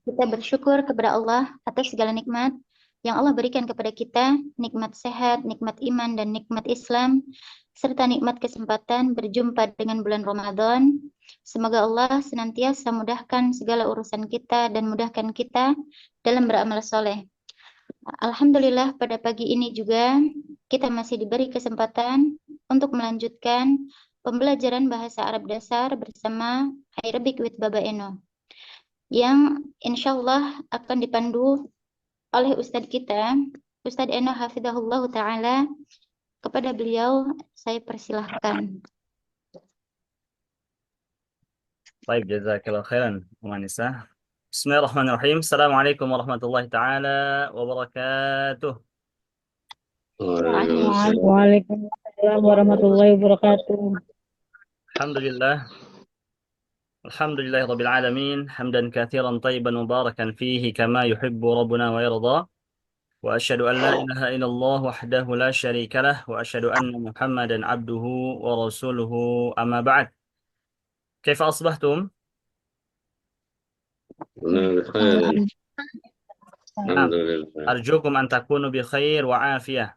kita bersyukur kepada Allah atas segala nikmat yang Allah berikan kepada kita, nikmat sehat, nikmat iman, dan nikmat Islam, serta nikmat kesempatan berjumpa dengan bulan Ramadan. Semoga Allah senantiasa mudahkan segala urusan kita dan mudahkan kita dalam beramal soleh. Alhamdulillah pada pagi ini juga kita masih diberi kesempatan untuk melanjutkan pembelajaran bahasa Arab dasar bersama Arabic with Baba Eno yang insya Allah akan dipandu oleh Ustadz kita, Ustadz Eno Hafidahullah Ta'ala. Kepada beliau saya persilahkan. Baik, jazakallahu khairan, Umanisa. Bismillahirrahmanirrahim. Assalamualaikum warahmatullahi taala wabarakatuh. Waalaikumsalam warahmatullahi wabarakatuh. Alhamdulillah. Alhamdulillahi rabbil alamin. Hamdan katsiran tayyiban mubarakan fihi kama yuhibbu rabbuna wa yarda. Wa asyhadu an la ilaha illallah wahdahu la syarika lah wa asyhadu anna Muhammadan abduhu wa rasuluhu amma ba'd. Kaifa asbahtum? Arjukum an takunu bi khair wa afiyah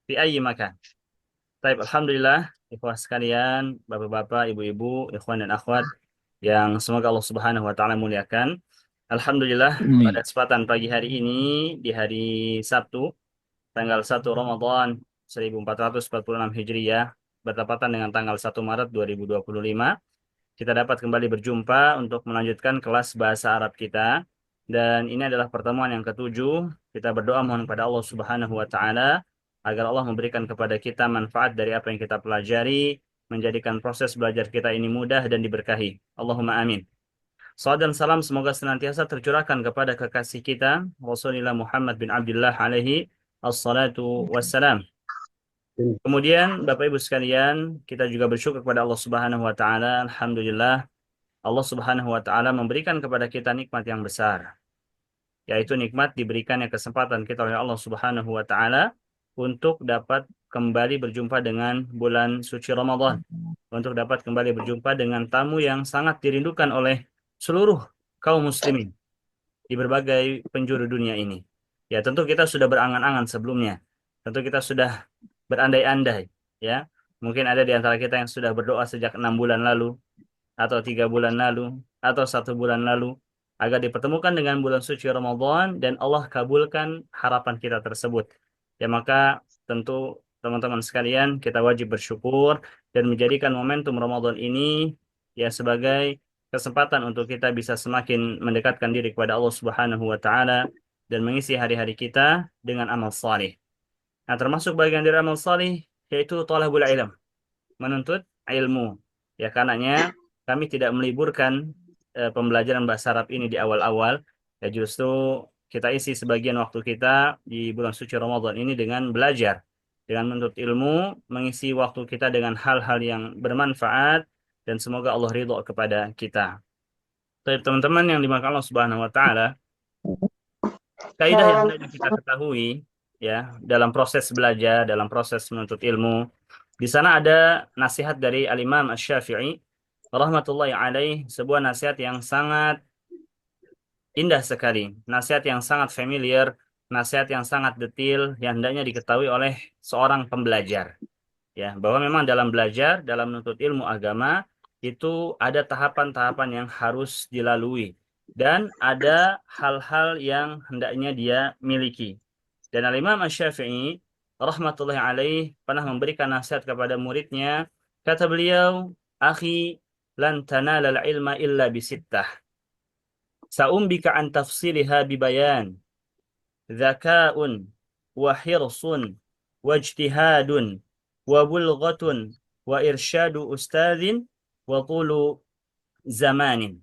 fi ayyi makan. Baik, alhamdulillah, ikhwah sekalian, bapak-bapak, ibu-ibu, ikhwan dan akhwat yang semoga Allah Subhanahu wa taala muliakan. Alhamdulillah, pada kesempatan pagi hari ini di hari Sabtu tanggal 1 Ramadan 1446 Hijriah bertepatan dengan tanggal 1 Maret 2025, kita dapat kembali berjumpa untuk melanjutkan kelas bahasa Arab kita. Dan ini adalah pertemuan yang ketujuh. Kita berdoa mohon kepada Allah Subhanahu wa taala agar Allah memberikan kepada kita manfaat dari apa yang kita pelajari, menjadikan proses belajar kita ini mudah dan diberkahi. Allahumma amin. Salawat dan salam semoga senantiasa tercurahkan kepada kekasih kita Rasulullah Muhammad bin Abdullah alaihi assalatu wassalam. Kemudian Bapak Ibu sekalian, kita juga bersyukur kepada Allah Subhanahu wa taala. Alhamdulillah, Allah Subhanahu wa taala memberikan kepada kita nikmat yang besar, yaitu nikmat diberikannya kesempatan kita oleh Allah Subhanahu wa taala untuk dapat kembali berjumpa dengan bulan suci Ramadan, untuk dapat kembali berjumpa dengan tamu yang sangat dirindukan oleh seluruh kaum muslimin di berbagai penjuru dunia ini. Ya, tentu kita sudah berangan-angan sebelumnya. Tentu kita sudah berandai-andai, ya. Mungkin ada di antara kita yang sudah berdoa sejak 6 bulan lalu, atau 3 bulan lalu, atau 1 bulan lalu, agar dipertemukan dengan bulan suci Ramadan dan Allah kabulkan harapan kita tersebut. Ya, maka tentu teman-teman sekalian kita wajib bersyukur dan menjadikan momentum Ramadan ini ya sebagai kesempatan untuk kita bisa semakin mendekatkan diri kepada Allah Subhanahu wa taala dan mengisi hari-hari kita dengan amal saleh. Nah, termasuk bagian dari amal saleh yaitu thalabul ilm, menuntut ilmu. Ya, karenanya kami tidak meliburkan pembelajaran bahasa Arab ini di awal-awal. Ya, justru kita isi sebagian waktu kita di bulan suci Ramadan ini dengan belajar, dengan menuntut ilmu, mengisi waktu kita dengan hal-hal yang bermanfaat, dan semoga Allah ridho kepada kita. Tapi teman-teman yang dimakan Allah Subhanahu wa taala, kaidah yang hendaknya kita ketahui ya dalam proses belajar, dalam proses menuntut ilmu, di sana ada nasihat dari Al-Imam Asy-Syafi'i rahmatullahi alaih, sebuah nasihat yang sangat indah sekali, nasihat yang sangat familiar, nasihat yang sangat detail yang hendaknya diketahui oleh seorang pembelajar. Ya, bahwa memang dalam belajar, dalam menuntut ilmu agama itu ada tahapan-tahapan yang harus dilalui dan ada hal-hal yang hendaknya dia miliki. Dan Al-Imam Asy-Syafi'i rahmatullahi alaih pernah memberikan nasihat kepada muridnya. Kata beliau, "Akhi, lan tanalal ilma illa bisittah. Sa'umbika an tafsiliha bibayan. Dzaka'un wa hirsun wa ijtihadun wa bulghatun wa irsyadu ustadzin wa tulu zamanin."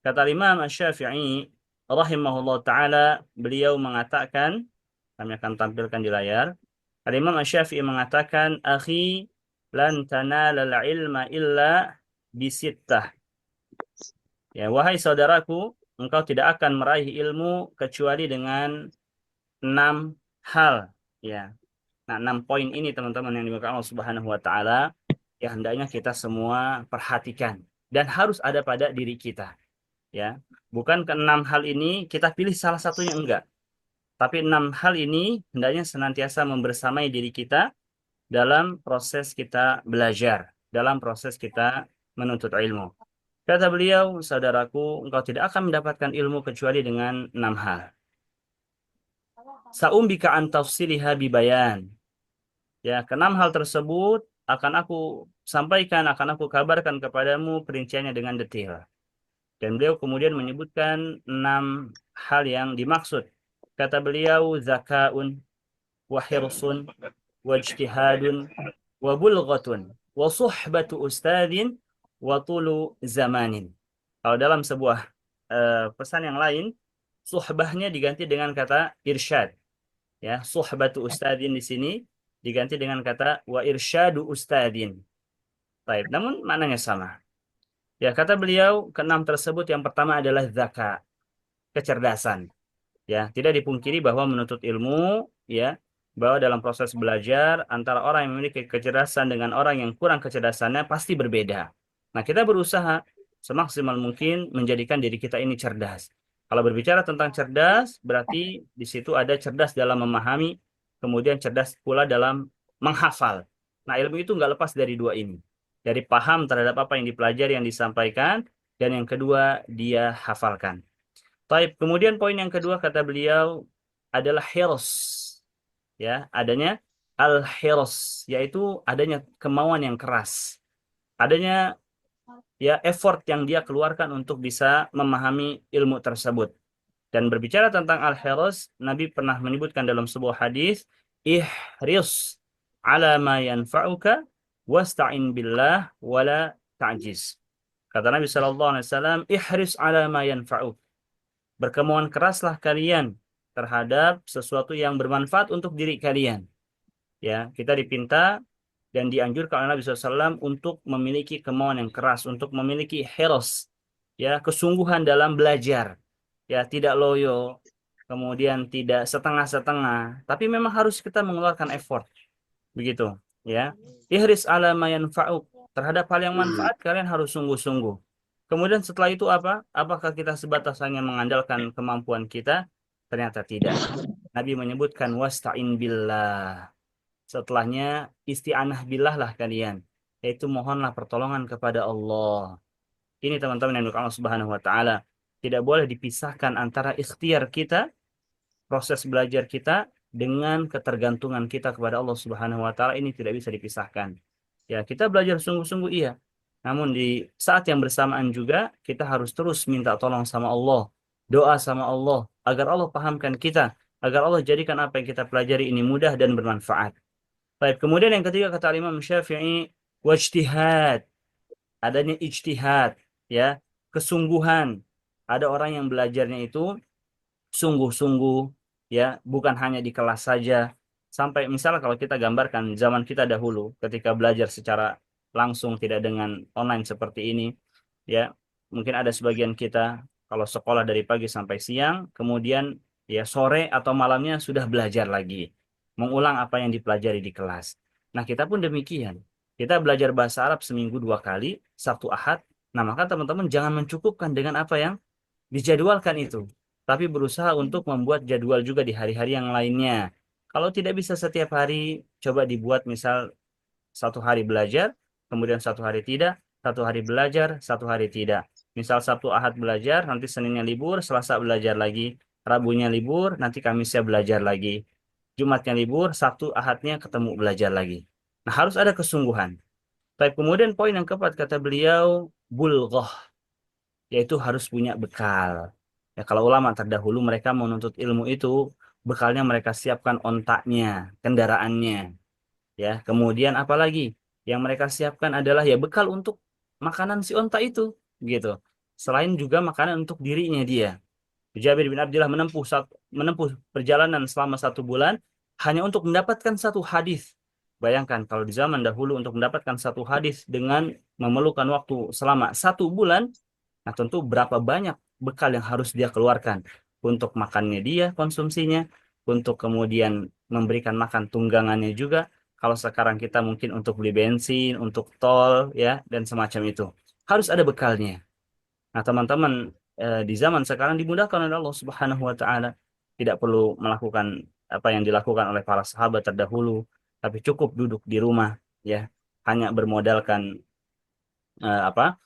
Kata Imam Asy-Syafi'i rahimahullah taala, beliau mengatakan, kami akan tampilkan di layar. Imam Asy-Syafi'i mengatakan, "Akhi, lan tanalal ilma illa bisittah." Ya, wahai saudaraku, engkau tidak akan meraih ilmu kecuali dengan 6 hal, ya. Nah, 6 poin ini teman-teman yang dimuliakan Allah Subhanahu wa taala yang hendaknya kita semua perhatikan dan harus ada pada diri kita. Ya, bukan keenam hal ini kita pilih salah satunya, enggak. Tapi 6 hal ini hendaknya senantiasa membersamai diri kita dalam proses kita belajar, dalam proses kita menuntut ilmu. Kata beliau, saudaraku, engkau tidak akan mendapatkan ilmu kecuali dengan 6 hal. Sa'umbika an tafsiliha bibayan. Ya, keenam hal tersebut akan aku sampaikan, akan aku kabarkan kepadamu perinciannya dengan detail. Dan beliau kemudian menyebutkan 6 hal yang dimaksud. Kata beliau, zakaun, wa hirsun, wa ijtihadun, wa bulghatun, wa suhbatu ustadin, wa tulu zamanin. Kalau dalam sebuah pesan yang lain, suhbahnya diganti dengan kata irsyad. Ya, suhbatu ustadin di sini diganti dengan kata wa irsyadu ustadin. Baik, namun maknanya sama. Ya, kata beliau, keenam tersebut yang pertama adalah zakat, kecerdasan. Ya, tidak dipungkiri bahwa menuntut ilmu, ya, bahwa dalam proses belajar antara orang yang memiliki kecerdasan dengan orang yang kurang kecerdasannya pasti berbeda. Nah, kita berusaha semaksimal mungkin menjadikan diri kita ini cerdas. Kalau berbicara tentang cerdas, berarti di situ ada cerdas dalam memahami, kemudian cerdas pula dalam menghafal. Nah, ilmu itu nggak lepas dari dua ini. Dari paham terhadap apa yang dipelajari, yang disampaikan, dan yang kedua, dia hafalkan. Taib. Kemudian poin yang kedua kata beliau adalah hirs. Ya, adanya al-hirs, yaitu adanya kemauan yang keras. Adanya ya effort yang dia keluarkan untuk bisa memahami ilmu tersebut. Dan berbicara tentang al-hirs, Nabi pernah menyebutkan dalam sebuah hadis, ihris ala ma yanfa'uka wasta'in billah wala ta'jiz. Kata Nabi SAW, ihris ala ma yanfa'uk. Berkemauan keraslah kalian terhadap sesuatu yang bermanfaat untuk diri kalian. Ya, kita dipinta dan dianjurkan oleh Nabi SAW untuk memiliki kemauan yang keras, untuk memiliki hirs, ya, kesungguhan dalam belajar. Ya, tidak loyo, kemudian tidak setengah-setengah, tapi memang harus kita mengeluarkan effort. Begitu, ya. Ihris ala ma yanfa'uk. Terhadap hal yang manfaat kalian harus sungguh-sungguh. Kemudian setelah itu apa? Apakah kita sebatas hanya mengandalkan kemampuan kita? Ternyata tidak. Nabi menyebutkan wasta'in billah. Setelahnya isti'anah billah lah kalian. Yaitu mohonlah pertolongan kepada Allah. Ini teman-teman yang Allah Subhanahu wa taala. Tidak boleh dipisahkan antara ikhtiar kita, proses belajar kita dengan ketergantungan kita kepada Allah Subhanahu wa taala, ini tidak bisa dipisahkan. Ya, kita belajar sungguh-sungguh iya. Namun di saat yang bersamaan juga kita harus terus minta tolong sama Allah, doa sama Allah agar Allah pahamkan kita, agar Allah jadikan apa yang kita pelajari ini mudah dan bermanfaat. Baik, kemudian yang ketiga kata Imam Syafi'i, wajtihad. Adanya ijtihad, ya, kesungguhan. Ada orang yang belajarnya itu sungguh-sungguh, ya, bukan hanya di kelas saja. Sampai misalnya kalau kita gambarkan zaman kita dahulu ketika belajar secara langsung tidak dengan online seperti ini, ya, mungkin ada sebagian kita kalau sekolah dari pagi sampai siang, kemudian ya sore atau malamnya sudah belajar lagi, mengulang apa yang dipelajari di kelas. Nah, kita pun demikian. Kita belajar bahasa Arab seminggu 2 kali, Sabtu Ahad. Nah, maka teman-teman jangan mencukupkan dengan apa yang dijadwalkan itu, tapi berusaha untuk membuat jadwal juga di hari-hari yang lainnya. Kalau tidak bisa setiap hari, coba dibuat misal 1 hari belajar, kemudian 1 hari tidak, 1 hari belajar, 1 hari tidak. Misal Sabtu Ahad belajar, nanti Seninnya libur, Selasa belajar lagi, Rabunya libur, nanti Kamisnya belajar lagi. Jumatnya libur, Sabtu Ahadnya ketemu belajar lagi. Nah, harus ada kesungguhan. Tapi kemudian poin yang keempat kata beliau, bulghah, yaitu harus punya bekal. Ya, kalau ulama terdahulu mereka menuntut ilmu itu, bekalnya mereka siapkan ontaknya, kendaraannya. Ya, kemudian apalagi yang mereka siapkan adalah ya bekal untuk makanan si onta itu, gitu. Selain juga makanan untuk dirinya dia. Jabir bin Abdullah menempuh perjalanan selama 1 bulan hanya untuk mendapatkan satu hadis. Bayangkan kalau di zaman dahulu untuk mendapatkan satu hadis dengan memerlukan waktu selama 1 bulan, nah tentu berapa banyak bekal yang harus dia keluarkan untuk makannya dia, konsumsinya, untuk kemudian memberikan makan tunggangannya juga. Kalau sekarang kita mungkin untuk beli bensin, untuk tol, ya, dan semacam itu. Harus ada bekalnya. Nah, teman-teman, di zaman sekarang dimudahkan oleh Allah Subhanahu wa taala. Tidak perlu melakukan apa yang dilakukan oleh para sahabat terdahulu, tapi cukup duduk di rumah ya, hanya bermodalkan apa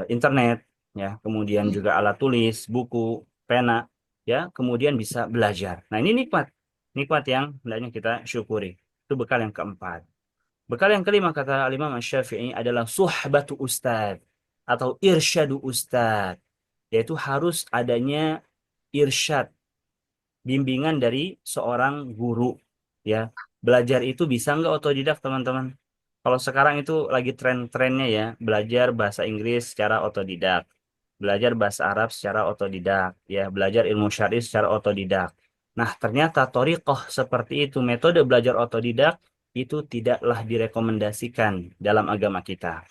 internet ya, kemudian juga alat tulis, buku, pena ya, kemudian bisa belajar. Nah, ini nikmat yang hendaknya kita syukuri. Itu bekal yang keempat. Bekal yang kelima kata Imam Asy-Syafi'i adalah suhbatu ustad atau irsyadu ustad, yaitu harus adanya irsyad, bimbingan dari seorang guru ya. Belajar itu bisa nggak otodidak, teman-teman? Kalau sekarang itu lagi tren-trennya ya, belajar bahasa Inggris secara otodidak, belajar bahasa Arab secara otodidak, ya, belajar ilmu syar'i secara otodidak. Nah, ternyata thoriqoh seperti itu, metode belajar otodidak itu tidaklah direkomendasikan dalam agama kita.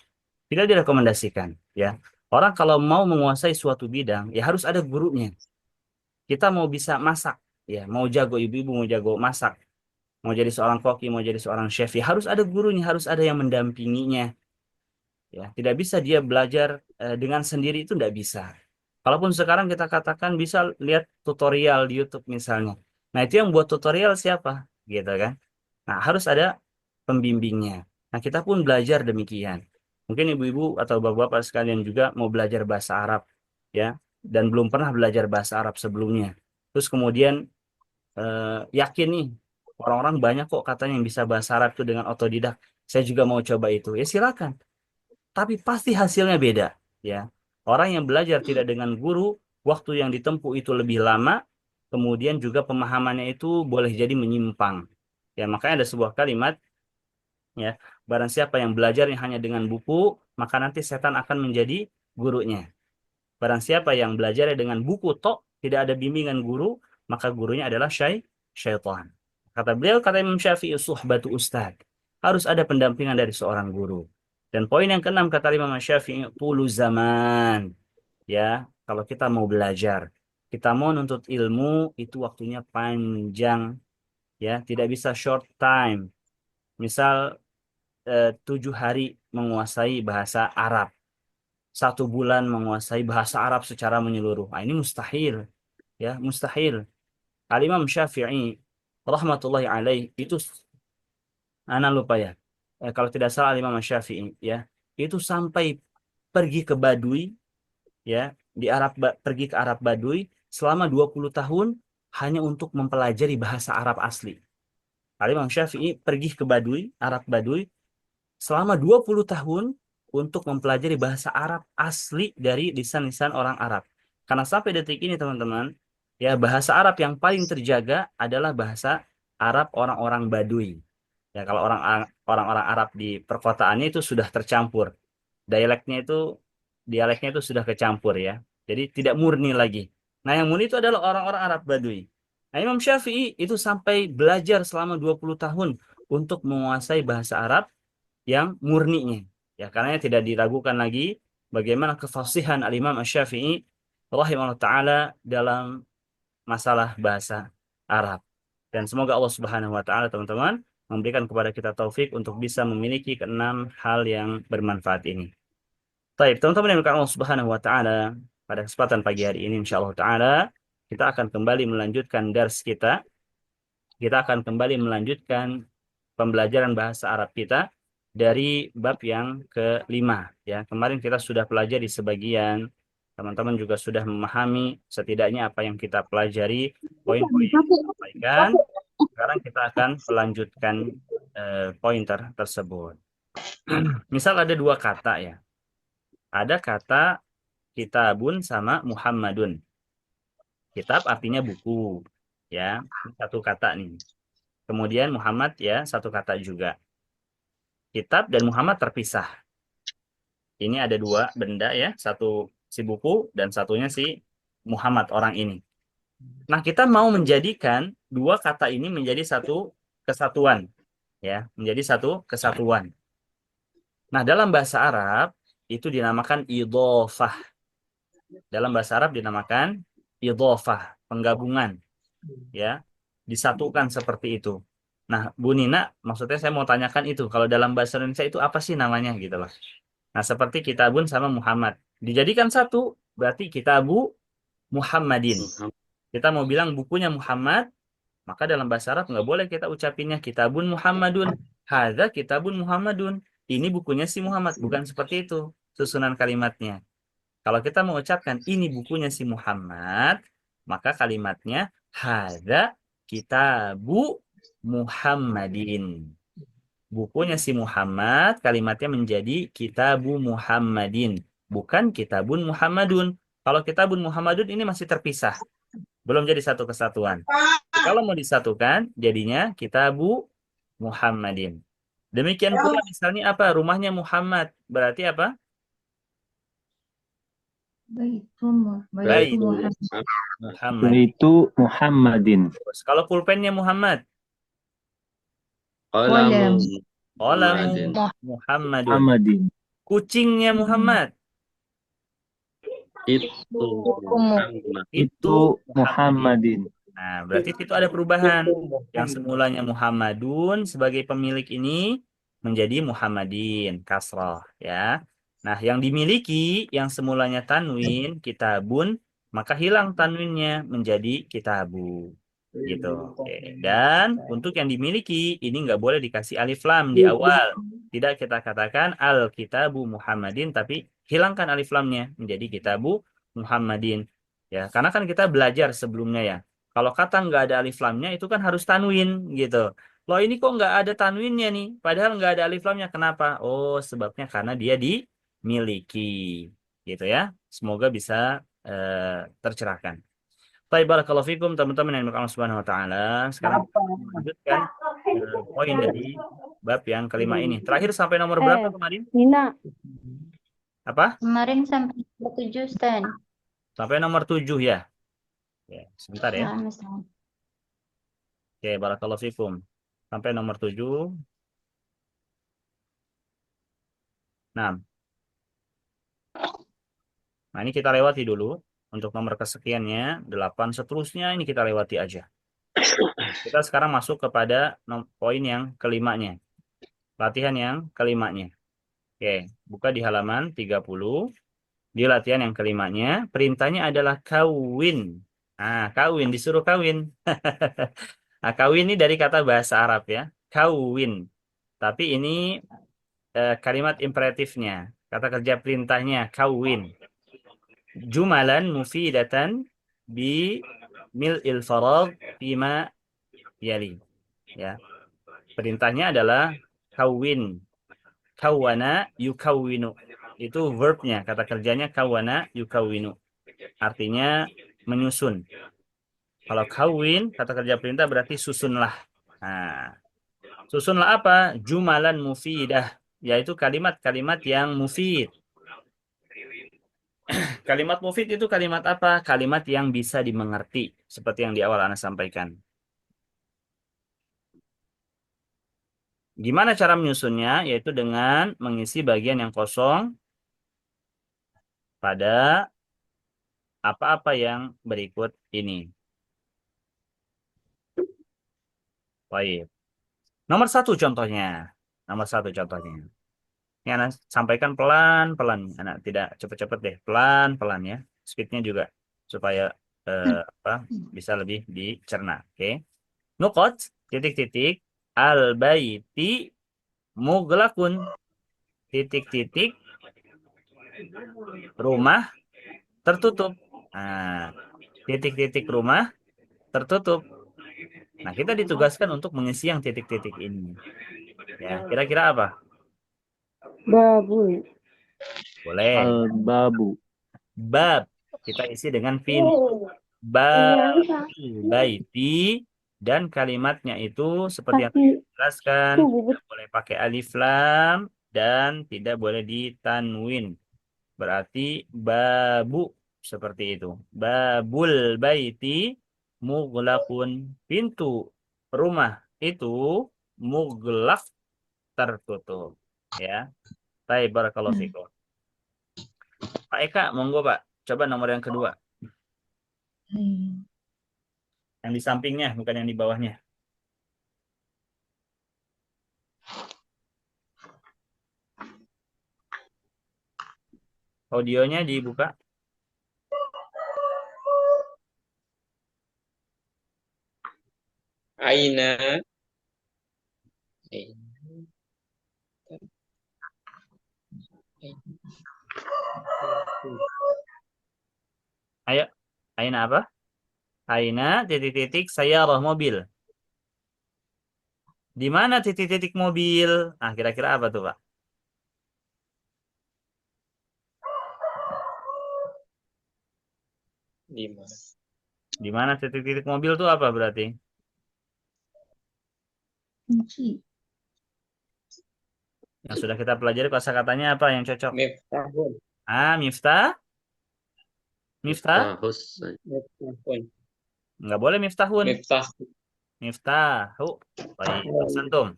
Tidak direkomendasikan, ya. Orang kalau mau menguasai suatu bidang, ya harus ada gurunya. Kita mau bisa masak, ya, mau jago ibu-ibu, mau jago masak, mau jadi seorang koki, mau jadi seorang chef, ya harus ada gurunya, harus ada yang mendampinginya. Ya, tidak bisa dia belajar dengan sendiri, itu tidak bisa. Kalaupun sekarang kita katakan bisa lihat tutorial di YouTube misalnya. Nah, itu yang buat tutorial siapa? Gitu kan? Nah, harus ada pembimbingnya. Nah, kita pun belajar demikian. Mungkin ibu-ibu atau bapak-bapak sekalian juga mau belajar bahasa Arab, ya, dan belum pernah belajar bahasa Arab sebelumnya. Terus kemudian yakin nih, orang-orang banyak kok katanya yang bisa bahasa Arab itu dengan otodidak. Saya juga mau coba itu. Ya silakan. Tapi pasti hasilnya beda, ya. Orang yang belajar tidak dengan guru, waktu yang ditempuh itu lebih lama, kemudian juga pemahamannya itu boleh jadi menyimpang. Ya, makanya ada sebuah kalimat, ya, barang siapa yang belajarnya hanya dengan buku, maka nanti setan akan menjadi gurunya. Barang siapa yang belajarnya dengan buku tok, tidak ada bimbingan guru, maka gurunya adalah syaitan. Kata beliau, kata Imam Syafi'i, suhbatu ustad. Harus ada pendampingan dari seorang guru. Dan poin yang keenam kata Imam Syafi'i, tulu zaman. Ya, kalau kita mau belajar, kita mau nuntut ilmu, itu waktunya panjang. Ya, tidak bisa short time. Misal 7 hari menguasai bahasa Arab, 1 bulan menguasai bahasa Arab secara menyeluruh. Nah, ini mustahil, ya, mustahil. Al-Imam Syafi'i rahmatullahi alaih itu, anak lupa ya, kalau tidak salah Imam Syafi'i ya, itu sampai pergi ke Baduy, ya, di Arab, pergi ke Arab Baduy selama 20 tahun hanya untuk mempelajari bahasa Arab asli. Imam Syafi'i pergi ke Baduy, Arab Baduy selama 20 tahun untuk mempelajari bahasa Arab asli dari lisan-lisan orang Arab. Karena sampai detik ini teman-teman, ya, bahasa Arab yang paling terjaga adalah bahasa Arab orang-orang Baduy. Ya, kalau orang-orang Arab di perkotaannya itu sudah tercampur. Dialeknya itu dialeknya itu sudah kecampur ya. Jadi tidak murni lagi. Nah, yang murni itu adalah orang-orang Arab Baduy. Nah, Imam Syafi'i itu sampai belajar selama 20 tahun untuk menguasai bahasa Arab yang murninya. Ya, karena tidak diragukan lagi bagaimana kefasihan Al-Imam Asy-Syafi'i rahimahullah taala dalam masalah bahasa Arab. Dan semoga Allah Subhanahu wa taala, teman-teman, memberikan kepada kita taufik untuk bisa memiliki keenam hal yang bermanfaat ini. Baik, teman-teman yang dimuliakan Allah Subhanahu wa taala, pada kesempatan pagi hari ini insyaallah taala kita akan kembali melanjutkan dars kita. Kita akan kembali melanjutkan pembelajaran bahasa Arab kita dari bab yang kelima ya. Kemarin kita sudah pelajari sebagian, teman-teman juga sudah memahami setidaknya apa yang kita pelajari, poin-poin yang kita sampaikan. Sekarang kita akan melanjutkan pointer tersebut. Misal ada 2 kata ya. Ada kata kitabun sama Muhammadun. Kitab artinya buku, ya, satu kata nih. Kemudian Muhammad ya, satu kata juga. Kitab dan Muhammad terpisah. Ini ada 2 benda ya, satu si buku dan satunya si Muhammad orang ini. Nah, kita mau menjadikan 2 kata ini menjadi satu kesatuan, ya, menjadi satu kesatuan. Nah, dalam bahasa Arab itu dinamakan idhofah. Dalam bahasa Arab dinamakan idhofah, penggabungan, ya, disatukan seperti itu. Nah, Bu Nina, maksudnya saya mau tanyakan itu, kalau dalam bahasa Indonesia itu apa sih namanya gitu loh. Nah, seperti kitabun sama Muhammad. Dijadikan satu, berarti kitabu Muhammadin. Kita mau bilang bukunya Muhammad, maka dalam bahasa Arab nggak boleh kita ucapinnya kitabun Muhammadun. Hadza kitabun Muhammadun. Ini bukunya si Muhammad. Bukan seperti itu susunan kalimatnya. Kalau kita mengucapkan ini bukunya si Muhammad, maka kalimatnya hadza kitabu Muhammadin. Bukunya si Muhammad, kalimatnya menjadi kitabu Muhammadin, bukan kitabun Muhammadun. Kalau kitabun Muhammadun ini masih terpisah, belum jadi satu kesatuan. Kalau mau disatukan, jadinya kitabu Muhammadin. Demikian pula misalnya apa? Rumahnya Muhammad. Berarti apa? Bait Muhammad. Itu Muhammadin. Terus, kalau pulpennya Muhammad, Qalam qalamu Muhammadin. Muhammadun. Muhammadin. Kucingnya Muhammad, Itu Muhammad. itu Itu Muhammadin. Nah, berarti itu ada perubahan. Yang semulanya Muhammadun sebagai pemilik ini menjadi Muhammadin, kasrah ya. Nah, yang dimiliki yang semulanya tanwin, kitabun, maka hilang tanwinnya menjadi kitabu. Gitu. Oke. Dan untuk yang dimiliki ini nggak boleh dikasih alif lam di awal. Tidak kita katakan al kitabu Muhammadin, tapi hilangkan alif lamnya menjadi kitabu Muhammadin. Ya, karena kan kita belajar sebelumnya ya. Kalau kata nggak ada alif lamnya itu kan harus tanwin gitu. Loh ini kok nggak ada tanwinnya nih? Padahal nggak ada alif lamnya. Kenapa? Oh sebabnya karena dia dimiliki. Gitu ya. Semoga bisa tercerahkan. Baik, barakallahu fikum teman-teman yang Allah Subhanahu wa taala. Sekarang kita lanjutkan poin dari bab yang kelima ini. Terakhir sampai nomor berapa kemarin? Nina, Apa? Kemarin sampai nomor 7, Stan. Sampai nomor 7 ya. Ya, sebentar ya. Nah, misalnya. Oke, barakallahu fikum. Sampai nomor 7. Nah, nah ini kita lewati dulu. Untuk nomor kesekiannya, 8 seterusnya ini kita lewati aja. Kita sekarang masuk kepada poin yang kelimanya. Latihan yang kelimanya. Oke, buka di halaman 30. Di latihan yang kelimanya, perintahnya adalah kawin. Nah, kawin, disuruh kawin. Nah, kawin ini dari kata bahasa Arab ya. Kawin. Tapi ini kalimat imperatifnya. Kata kerja perintahnya, kawin. Jumalan mufidatan bi mil'il farad fima yali. Ya. Perintahnya adalah kawin. Kawana yukawinu. Itu verbnya, kata kerjanya kawana yukawinu. Artinya menyusun. Kalau kawin, kata kerja perintah berarti susunlah. Nah, susunlah apa? Jumalan mufidah. Yaitu kalimat-kalimat yang mufid. Kalimat mufid itu kalimat apa? Kalimat yang bisa dimengerti. Seperti yang di awal Ana sampaikan. Gimana cara menyusunnya? Yaitu dengan mengisi bagian yang kosong pada apa-apa yang berikut ini. Baik. Nomor 1 contohnya. Nomor 1 contohnya. Ini Anak sampaikan pelan-pelan. Anak tidak cepet-cepet deh. Pelan-pelan ya. Speednya juga. Supaya bisa lebih dicerna. Oke. Nukot, titik-titik, al-baiti, muglakun, titik-titik, rumah, tertutup. Nah, titik-titik rumah, tertutup. Nah, kita ditugaskan untuk mengisi yang titik-titik ini. Ya, kira-kira apa? babu, Boleh. Al-babu. Bab. Kita isi dengan fin. Bab baiti. Dan kalimatnya itu seperti yang tadi dijelaskan. Tidak boleh pakai alif lam. Dan tidak boleh ditanwin. Berarti babu. Seperti itu. Babul baiti. Mughlaqun. Pintu rumah itu mughlaq, tertutup. Ya. Baik, barakallahu fikum. Pak Eka, monggo Pak. Coba nomor yang kedua. Yang di sampingnya, bukan yang di bawahnya. Audionya dibuka. Aina. Ayo, Aina apa? Aina titik-titik sayarah mobil. Di mana titik-titik mobil? Nah, kira-kira apa tuh, Pak? Di mana? Di mana titik-titik mobil tuh apa berarti? Yang sudah kita pelajari kosakatanya apa yang cocok? Miftahun. Miftah? Miftah? Miftahun. Nggak boleh miftahun. Miftah. Miftahu. Baik, ahsantum.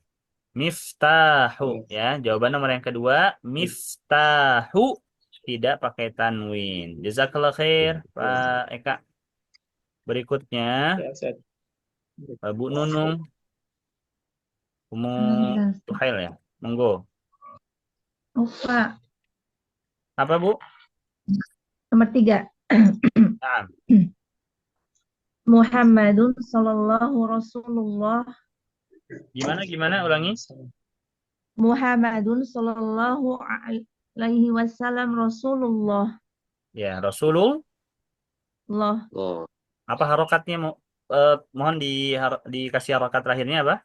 Miftahu. Ya, jawaban nomor yang kedua. Miftahu. Tidak pakai tanwin. Jazakallah khair, Pak Eka. Berikutnya, Ya, Ustaz. Bu Nunung. Umu Suhail ya. Monggo. Pak, Apa, Bu? nomor 3. Nah, Muhammadun sallallahu Rasulullah. gimana? Ulangi. Muhammadun sallallahu alaihi wasallam Rasulullah. Ya, Rasulul. Allah. Apa harokatnya? Mohon dikasih harokat terakhirnya apa?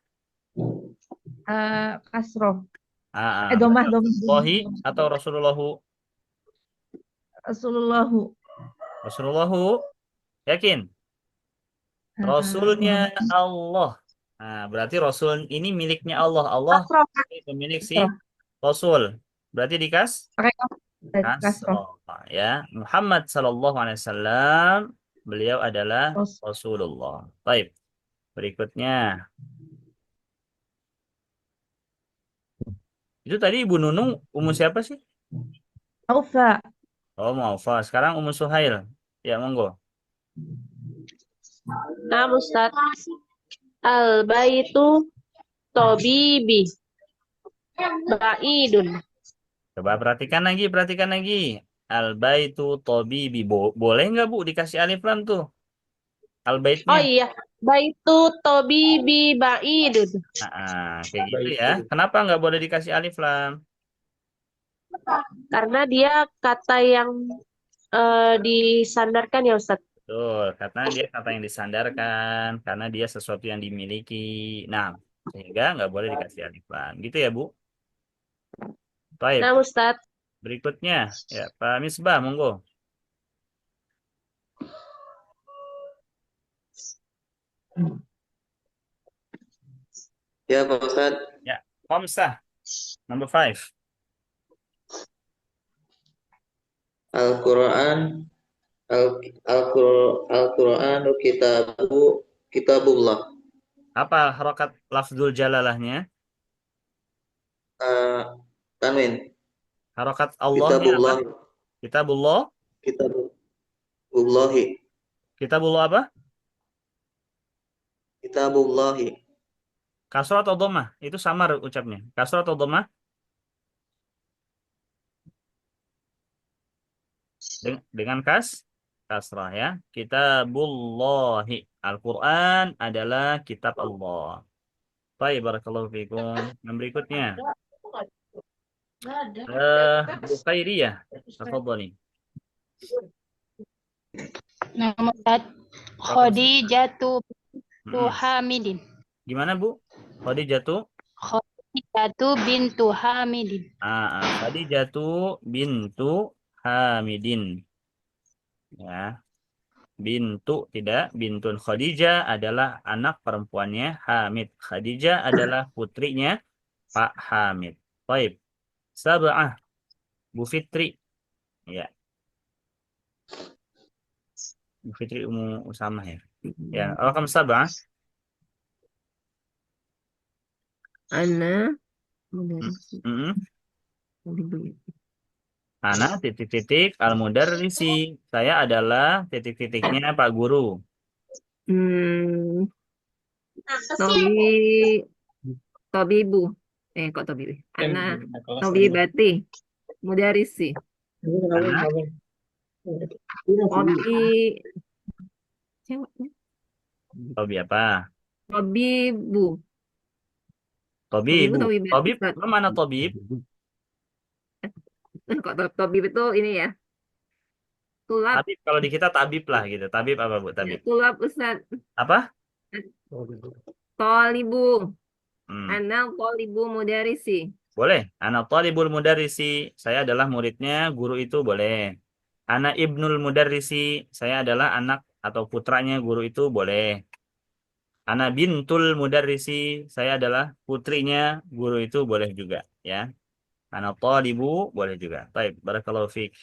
Kasroh. Domah. Domah. Rasulullahi atau Rasulullahu? Rasulullahu. Rasulullahu. Yakin? Rasulnya Allah. Nah, berarti Rasul ini miliknya Allah. Allah Kasroh. pemilik si Rasul. Berarti Pakai kasroh. kasroh. Ya, Muhammad Sallallahu Alaihi Wasallam. Beliau adalah Ras- Rasulullah. Baik. Berikutnya. Itu tadi Ibu Nunung umur siapa sih? Aufa. Oh, Maufa. Sekarang Ummu Suhail. Ya, monggo. Nah, Ustaz. Al-baitu tobibi. Ba'idun. Coba perhatikan lagi. Al-baitu tabibi. Boleh nggak, Bu, dikasih alif lam tuh? Oh Al-baitnya. iya. Baitu tobibi ba'idun. Kayak gitu ya. Kenapa nggak boleh dikasih alif lam? Karena dia kata yang disandarkan ya Ustaz. Betul, karena dia kata yang disandarkan, karena dia sesuatu yang dimiliki. Nah, sehingga nggak boleh dikasih alif lam. Gitu ya, Bu? Baik. Nah, Ustaz. Berikutnya, ya Pak Misbah, monggo. Ya, Pak Ustadz. Ya, Khamsah, number 5. Al-Quran, Al-Quran, Kitabullah. Apa harokat lafzul jalalahnya? Tanwin. Harokat Allahnya apa? Kitabullah. Kitabullah. Kitabullahi. Kitabullah apa? Kitabullahi. Kasrah atau dhammah? Itu samar ucapnya. Kasrah atau dhammah? Dengan kasrah ya. Kitabullahi. Al-Quran adalah kitab Allah. Baik, barakallahu fikum. Yang berikutnya. Bu Khairiyah. Tafadhali. Nomor 1. Khadijatu bintu Hamidin. Gimana, Bu? Khadijatu bintu Hamidin. Khadijatu bintu Hamidin. Ya. Bintu tidak, bintun. Khadijah adalah anak perempuannya Hamid. Khadijah adalah putrinya Pak Hamid. Baik. Sab'ah. Bu Fitri. Ya. Bu Fitri Ummu Usamah ya. Ya, rakam sab'ah. Ana Ana titik-titik al-mudarrisi. Saya adalah titik-titiknya Pak Guru. Tobibu. Kok tobibu? Ana tobibati. Mudarisi. Tobi Tobi apa? Tobibu. Tabibu. Tobibati, Tabib, Ustaz. mana tabib? Kok tobib itu ini ya? Tulab. Tabib kalau di kita tabib lah gitu. Tabib apa Bu? Ya, Tabib. tulab, Ustaz. Apa? Tolibu. Hmm. Ana tolibu mudarisi. Boleh. Anak talibul mudarrisi. Saya adalah muridnya guru itu boleh. Anak ibnul mudarrisi. Saya adalah anak atau putranya guru itu boleh. Anak bintul mudarrisi. Saya adalah putrinya guru itu boleh juga. Ya. Anak talibu boleh juga. Baik. Barakallahu fiik.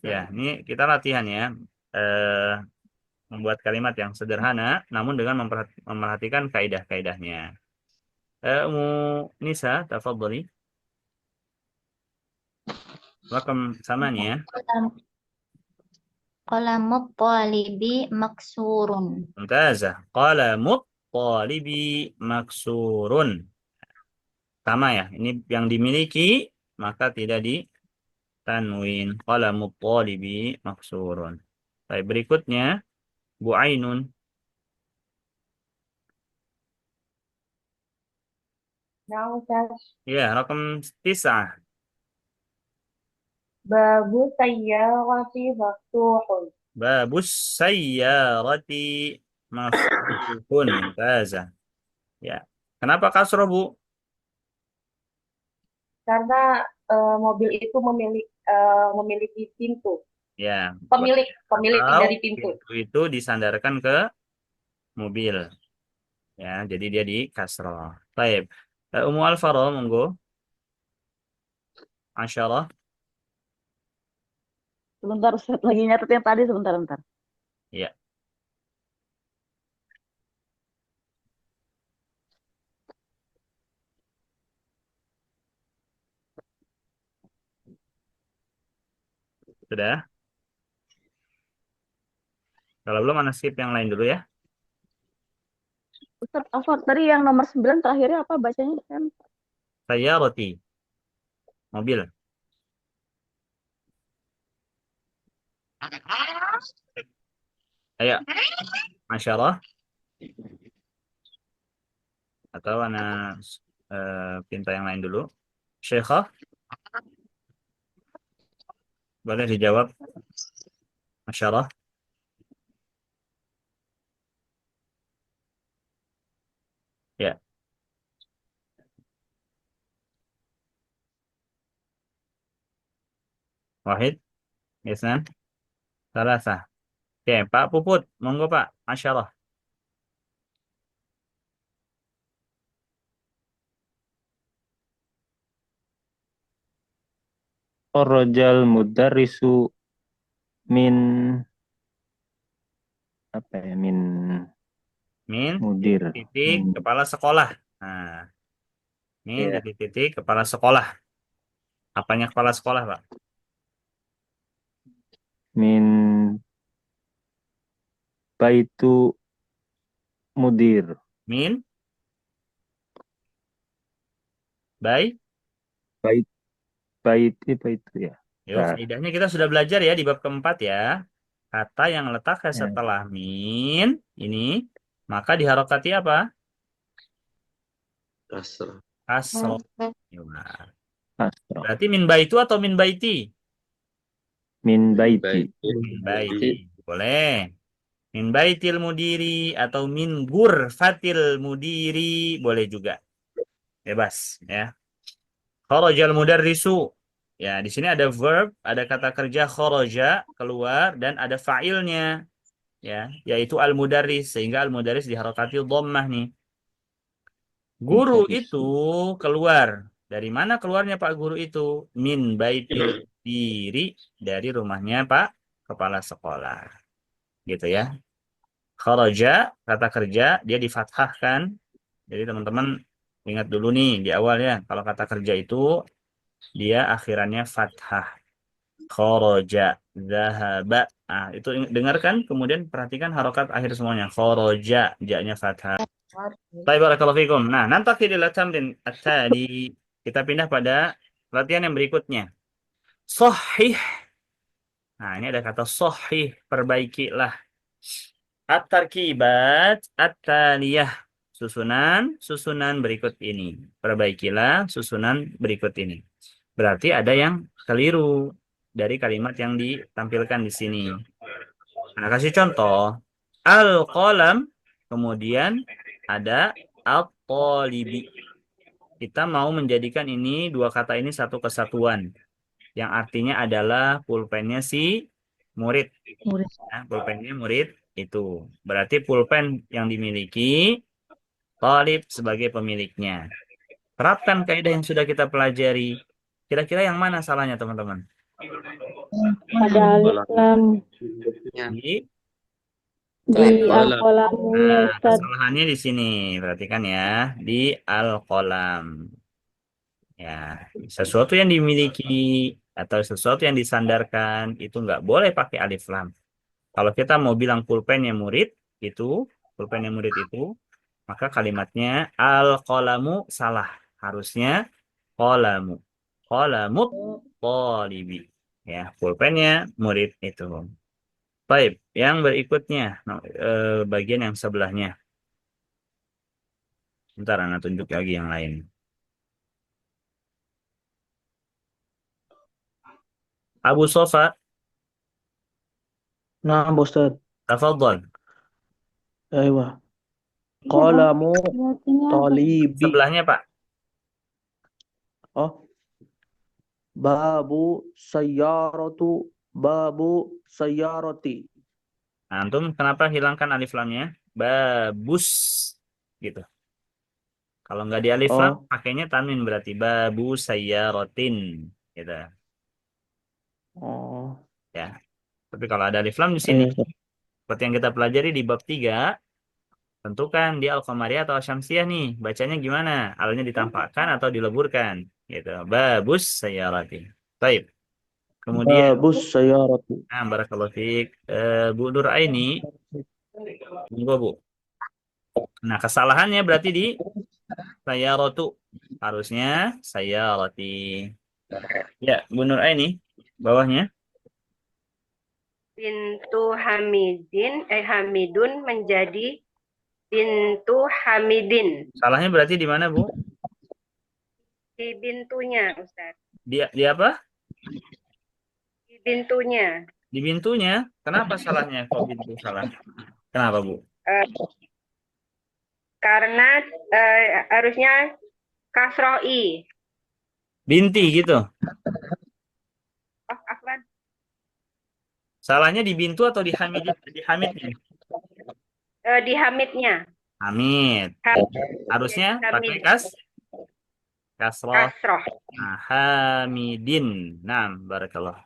Ya, ini kita latihan ya. Membuat kalimat yang sederhana, namun dengan memperhatikan kaidah-kaidahnya. Ummu Nisa, tafadhali. Rakam samanya. Qalamut talibi maksurun. Mumtazah. Qalamut talibi maksurun. Sama ya, ini yang dimiliki maka tidak ditanwin. Qalamut talibi maksurun. Baik, berikutnya Bu Ainun. Nah, Ustaz. Ya, rakam 9. Babu sayyarati maftuhun. Babus sayyarati maftuhun. Mumtazah. Ya. Kenapa kasroh, Bu? Karena mobil itu memiliki pintu. Ya. Pemilik Atau dari pintu. pintu itu disandarkan ke mobil. Ya, jadi dia di kasroh. Baik. Ummu Al-Faro, monggo. Asyarah. Sebentar, Ustaz. Lagi nyatet yang tadi, sebentar. Ya. Sudah? Kalau belum, mana skip yang lain dulu ya. Ustaz, Afwan, tadi yang nomor 9 terakhirnya apa bacanya? Kan? Sayyarati. Mobil. Ayo. Asyarah. Atau ana pinta yang lain dulu. Syekhah. Boleh dijawab. Asyarah. Ya. Wahid. Isnan. Salasah. Oke, Pak Puput. Monggo Pak. Asyarah. Kharajal mudarrisu min apa ya? Min mudir. Titik kepala sekolah. Nah, ini Ya. titik kepala sekolah. Apanya kepala sekolah, Pak? Min baitu mudir. Min bait. Bait itu ya. Yo, kaidahnya kita sudah belajar ya di bab keempat ya. Kata yang letaknya Ya. setelah min ini, maka diharokati apa? Kasrah. Kasroh. Kasroh. Berarti min baitu atau min baiti? Min baiti. Min baiti. Boleh. Min baitil mudiri atau min ghurfatil mudiri boleh juga. Bebas ya. Kharajal mudarrisu. Ya, di sini ada verb, ada kata kerja kharaja, keluar, dan ada fa'ilnya. Ya, yaitu al-mudarris, sehingga al-mudarris diharokati dhammah nih. Guru itu keluar. Dari mana keluarnya Pak Guru itu? Min baitil diri, dari rumahnya Pak Kepala Sekolah. Gitu ya. Kharaja, kata kerja, dia difathahkan. Jadi teman-teman ingat dulu nih di awal ya. Kalau kata kerja itu dia akhirannya fathah. Kharaja, zahaba. Nah, itu dengarkan, kemudian perhatikan harokat akhir semuanya. Kharaja, ja-nya fathah. Baik, barakallahu fikum. Nah, nantakil ila tamrin at-tali. Kita pindah pada latihan yang berikutnya. Sahih. Nah, ini ada kata sahih, perbaikilah. At-tarkibat at-taliyah. Susunan berikut ini. Perbaikilah susunan berikut ini. Berarti ada yang keliru dari kalimat yang ditampilkan di sini. Nah, kasih contoh. Al-qalam, kemudian ada al-talibi. Kita mau menjadikan ini dua kata ini satu kesatuan. Yang artinya adalah pulpennya si murid. Nah, pulpennya murid itu. Berarti pulpen yang dimiliki talib sebagai pemiliknya. Terapkan kaidah yang sudah kita pelajari. Kira-kira yang mana salahnya, teman-teman? Ada alif lam Di di Al-qalam. al-qalamnya Nah, Ustaz. kesalahannya di sini. Perhatikan ya, di al-qalam. Ya, sesuatu yang dimiliki atau sesuatu yang disandarkan itu nggak boleh pakai alif lam. Kalau kita mau bilang pulpennya murid itu, maka kalimatnya al-qalamu salah. Harusnya qalamu. Qalamut talibi. Ya, pulpennya murid itu. Baik, yang berikutnya, bagian yang sebelahnya. Bentar, Ana tunjuk lagi yang lain. Abu Sofa, نعم أستاذ. tafadhol. أيوة. قلم طالبي. Sebelahnya, Pak. أه babu sayyarati. Nah, antum kenapa hilangkan alif lamnya? Babus. Gitu. Kalau nggak di alif lam, Oh pakainya tanwin berarti babu sayyaratin. Gitu. oh Ya. Tapi kalau ada alif lam di sini, iya Ustaz. seperti yang kita pelajari di bab 3, tentukan di Al-Qamariyah atau Syamsiyah nih, bacanya gimana? Alnya ditampakkan atau dileburkan? Gitu. Babus sayyaratin. Baik. Kemudian, Babu sayyarati. barakallahu fiik. Bu Nur Aini, monggo Bu. Nah, kesalahannya berarti di sayyaratu. Harusnya sayyarati. Ya, Bu Nur Aini, bawahnya. Bintu Hamidun menjadi bintu Hamidin. Salahnya berarti di mana, Bu? Di bintunya, Ustaz. Di apa? Di bintunya. Di bintunya. Kenapa salahnya kok bintu salah? Kenapa, Bu? Karena harusnya kasroi. Binti gitu. Oh, afwan. Salahnya di bintu atau di hamidnya? Di hamidnya. Di Hamidnya. Hamid. Harusnya pakai kasroh. Kasroh. Nah, hamidin. Nah, barakallah.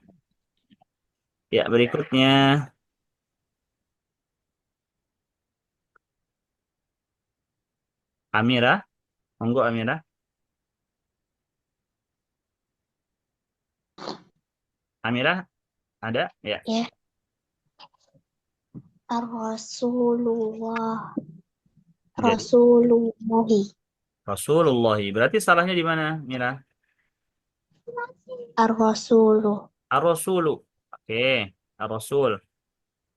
Ya, berikutnya. Amira. Monggo, Amira. Amira, ada? Ya. Ya. Ar-Rasulullah. Jadi, Rasulullahi. Rasulullahi. Berarti salahnya di mana, Mira? Ar-Rasulu. Ar-Rasulu. Oke, Ar-Rasul.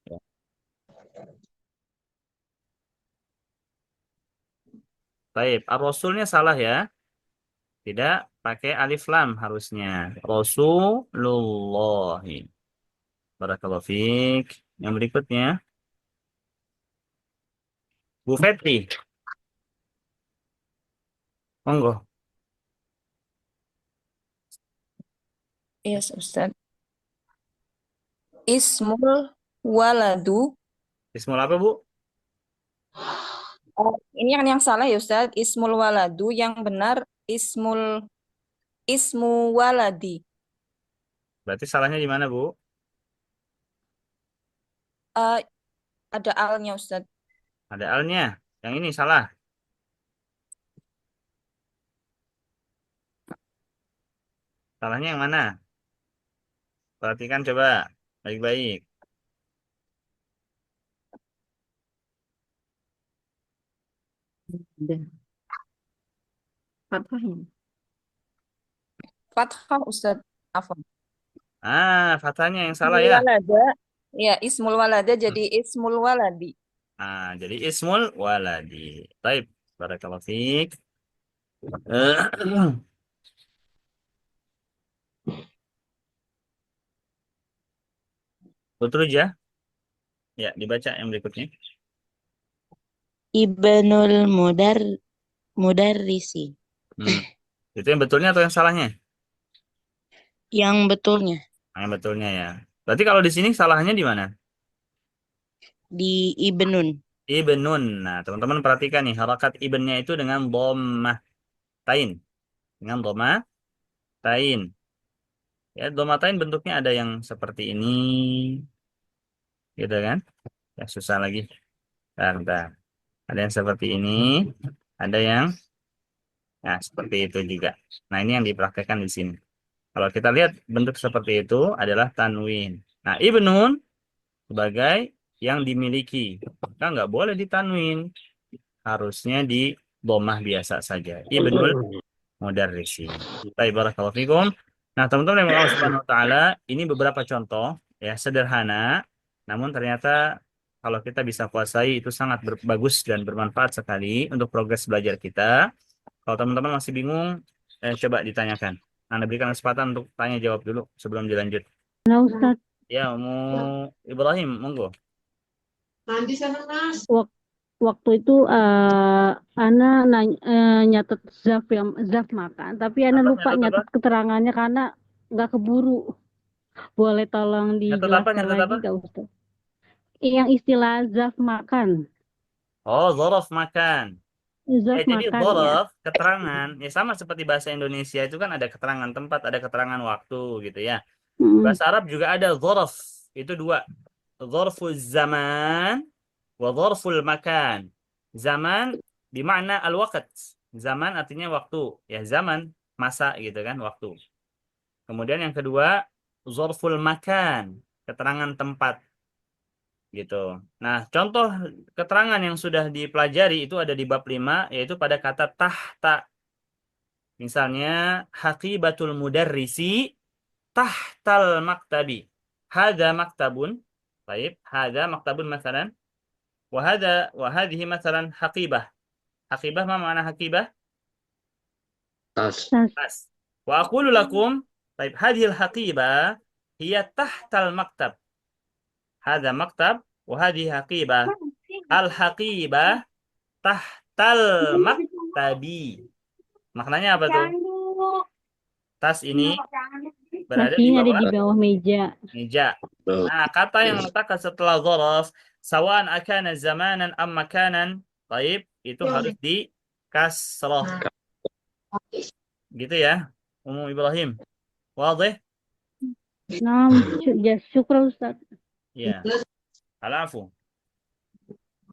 Ya. Baik, Ar-Rasulnya salah ya. Tidak pakai alif lam harusnya. Rasulullahi. Barakallahu fiik. Yang berikutnya. Bu Fetri. Monggo. Yes, Ustaz. Ismul waladu. Ismul apa, Bu? Ini yang salah ya, Ustaz. Ismul waladu, yang benar ismu waladi. Berarti salahnya di mana, Bu? Ada alnya, Ustaz. Ada alnya. Yang ini salah. Salahnya yang mana? Perhatikan coba. Baik-baik. Fathah, Ustaz. Afwan. Fathahnya yang salah Ismul ya. walada. Ya, ismul walada jadi ismul waladi. Nah, jadi ismul waladi. Baik, barakallahu fiik. Utruja. Ya, dibaca yang berikutnya. Ibnul Mudarrisi. Itu yang betulnya atau yang salahnya? Yang betulnya. Nah, yang betulnya ya. Berarti kalau di sini salahnya di mana? Di Ibnun. Ibnun. Nah, teman-teman perhatikan nih, harakat ibnnya itu dengan dhammah tain. Dengan dhammah tain. Ya, dhammah tain bentuknya ada yang seperti ini. Gitu kan? Ya, susah lagi. Bentar. Ada yang seperti ini, ada yang seperti itu juga. Nah, ini yang dipraktekkan di sini. Kalau kita lihat bentuk seperti itu adalah tanwin. Nah, ibnun sebagai yang dimiliki. Maka nggak boleh ditanwin. Harusnya di dhammah biasa saja. Ibnul mudarrisi. Baik, barakallahu fikum. Nah, teman-teman yang Allah Subhanahu wa taala, ini beberapa contoh ya sederhana, namun ternyata kalau kita bisa kuasai itu sangat bagus dan bermanfaat sekali untuk progres belajar kita. Kalau teman-teman masih bingung, coba ditanyakan. Anda berikan kesempatan untuk tanya jawab dulu sebelum dilanjut. Nah, Ustaz, Ya, Umu Ibrahim, monggo. nanti sana Mas. Waktu itu Ana nyatet zaf makan, tapi Ana lupa nyatet keterangannya karena nggak keburu. Boleh tolong dijelaskan lagi nggak Ustaz? Yang istilah zaf makan. Oh, dzaraf makan. Zaf Jadi makan, dzaraf keterangan, ya sama seperti bahasa Indonesia itu kan ada keterangan tempat, ada keterangan waktu gitu ya. Bahasa Arab juga ada dzaraf, itu dua. Dzarful zaman wa dzarful makan. Zaman bermakna al-waqt. Zaman artinya waktu, ya zaman, masa gitu kan, waktu. Kemudian yang kedua, dzarful makan, keterangan tempat. Gitu. Nah, contoh keterangan yang sudah dipelajari itu ada di bab 5, yaitu pada kata tahta. Misalnya, haqibatul mudarrisi tahtal maktabi. Hada maktabun. Baik, hada maktabun masalan. Wa hadhihi masalan haqibah. Haqibah ma makna haqibah? Tas. Tas. Wa aqulu lakum, baik, hadhil haqibah hiya tahtal maktab. Hada maktab wa hadhihi haqibah. Al-haqibah tahtal maktabi. Maknanya apa tuh? Tas ini berada di bawah meja. Nah, kata yang letakkan setelah dzaraf, sawa'an akana zamanan am makanan, baik, itu harus di kasrah. Gitu ya, Umu Ibrahim. Wadih? Nah, syukur Ustaz. Ya. Alafu.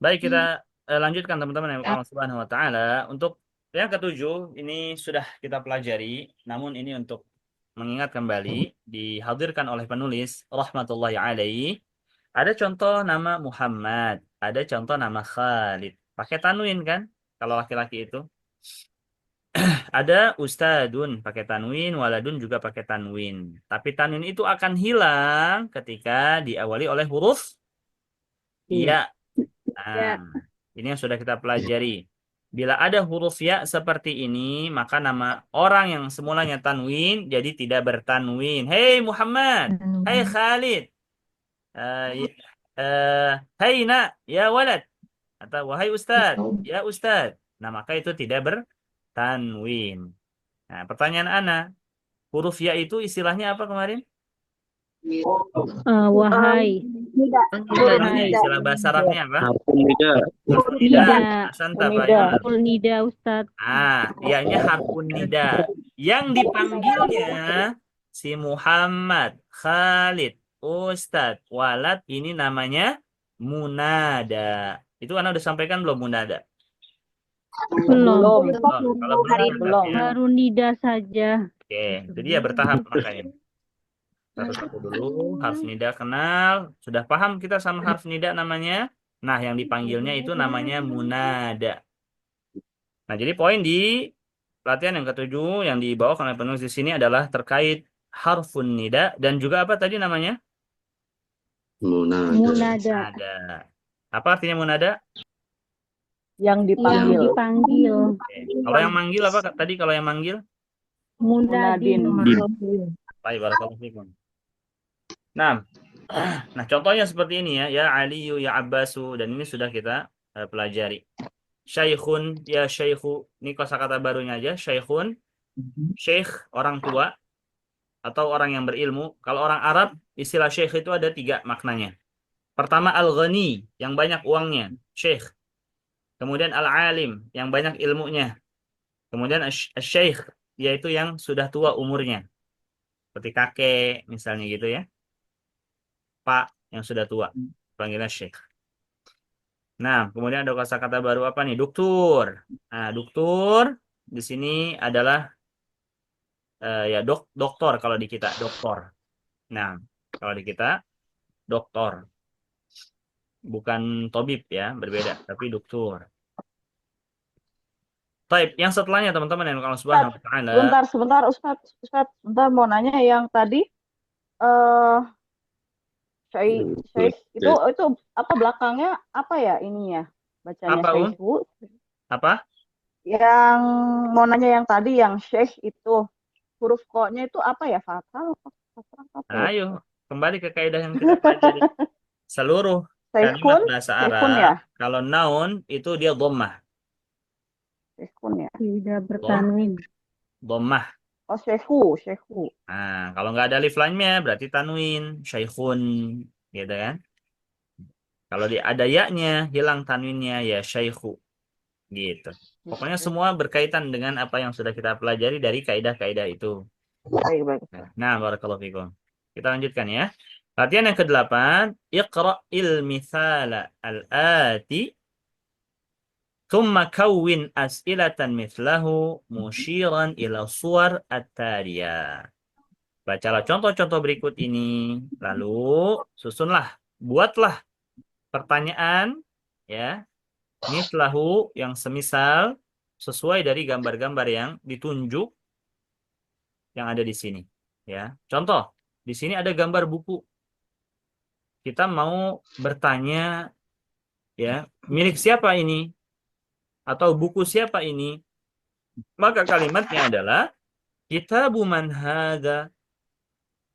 Baik, kita lanjutkan teman-teman yang Allah Subhanahu wa taala. Untuk yang ketujuh ini sudah kita pelajari, namun ini untuk mengingat kembali dihadirkan oleh penulis rahmatullahi alaihi. Ada contoh nama Muhammad, ada contoh nama Khalid. Pakai tanwin kan? Kalau laki-laki itu. Ada ustadun pakai tanwin, waladun juga pakai tanwin. Tapi tanwin itu akan hilang ketika diawali oleh huruf ya. Nah, ini yang sudah kita pelajari. Bila ada huruf ya seperti ini, maka nama orang yang semulanya tanwin jadi tidak bertanwin. Hei Muhammad, hei Khalid, hei nak, ya walad, atau wahai Ustad, ya Ustad. Nah, maka itu tidak bertanwin. Nah, pertanyaan Ana, huruf ya itu istilahnya apa kemarin? Wahai. Istilah bahasa Arabnya apa? Harfun nida. Harfun nida. Asanta, Pak. Harfun nida, Ustaz. Ianya harfun nida. Yang dipanggilnya si Muhammad, Khalid, Ustadz, Walad, ini namanya munada. Itu Anda udah sampaikan belum munada? Belum. Kalau belum. Baru nida saja. Oke, jadi ya bertahap makanya. Satu-satu dulu, harf nida kenal. Sudah paham kita sama harf nida namanya? Nah, yang dipanggilnya itu namanya munada. Nah, jadi poin di pelatihan yang ketujuh yang dibawakan oleh penulis di sini adalah terkait harfun nida dan juga apa tadi namanya? Munada. Ada. Apa artinya munada? Yang Yang dipanggil. dipanggil. Oke. Kalau yang manggil apa tadi? Kalau yang manggil? Munadin. Baik, barakallahu fikum. Nah, contohnya seperti ini ya. Ya Aliyu, ya Abbasu. Dan ini sudah kita pelajari. Syaikhun, ya syaikhu. Ini kosakata barunya aja. Syaikhun, syekh, orang tua. Atau orang yang berilmu. Kalau orang Arab, istilah syekh itu ada 3 maknanya. Pertama, al-ghani, yang banyak uangnya. Syekh. Kemudian al-alim, yang banyak ilmunya. Kemudian asy-syaikh, yaitu yang sudah tua umurnya. Seperti kakek, misalnya gitu ya. Pak, yang sudah tua. Panggilnya syekh. Nah, kemudian ada kosakata baru apa nih? Doktur. Nah, doktur di sini adalah ya doktor kalau di kita, doktor. Nah, kalau di kita, doktor. Bukan tabib ya, berbeda. Tapi doktor. Baik, yang setelahnya teman-teman yang Allah Subhanahu wa taala. Sebentar, Ustadz, sebentar mau nanya yang tadi Syekh itu apa belakangnya apa ya ininya bacanya Apa, Syekhu? Apa? Yang mau nanya yang tadi yang Syekh itu huruf ko-nya itu apa ya? Fathah apa ya? Ayo, kembali ke kaidah yang kita pelajari. Seluruh kalimat bahasa Syekhun Arab, ya? kalau naun itu dia dhammah. Syekhun ya? Tidak bertanwin. Dhammah. Oh, syekhu. Nah, kalau nggak ada alif lamnya berarti tanwin, syaikhun, gitu kan? Kalau ada ya-nya, hilang tanwinnya ya syaikhu, gitu. Pokoknya semua berkaitan dengan apa yang sudah kita pelajari dari kaidah-kaidah itu. Baik. Nah, barakallahu fikum. Kita lanjutkan ya. Latihan yang ke-8, iqra'il mithala al-ati thumma kawwin as'ilatan mithlahu musyiran ila suwar at-taliyah. Bacalah contoh-contoh berikut ini, lalu susunlah, buatlah pertanyaan ya, mithlahu yang semisal sesuai dari gambar-gambar yang ditunjuk yang ada di sini ya. Contoh, di sini ada gambar buku. Kita mau bertanya ya, milik siapa ini? Atau buku siapa ini? Maka kalimatnya adalah kitabu man hadza.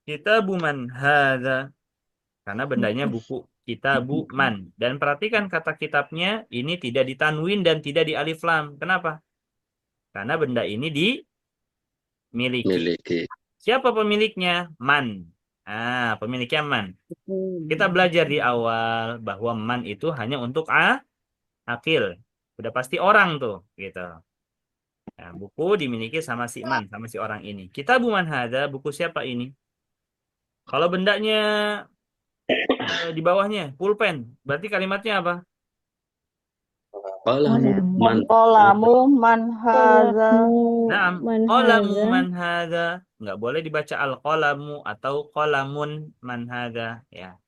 Kitabu man hadza. Karena bendanya buku. Kitabu man. Dan perhatikan kata kitabnya ini tidak ditanwin dan tidak di alif lam. Kenapa? Karena benda ini dimiliki. Siapa pemiliknya? Man. Ah, pemiliknya man. Kita belajar di awal bahwa man itu hanya untuk akil. Udah pasti orang tuh, gitu. Nah, buku dimiliki sama si man, sama si orang ini. Kitabu man hadza, buku siapa ini? Kalau bendanya di bawahnya pulpen, berarti kalimatnya apa? Qalamu man hadza. Nah, qalamu man hadza. Nggak boleh dibaca al-qalamu atau qalamun man hadza, ya.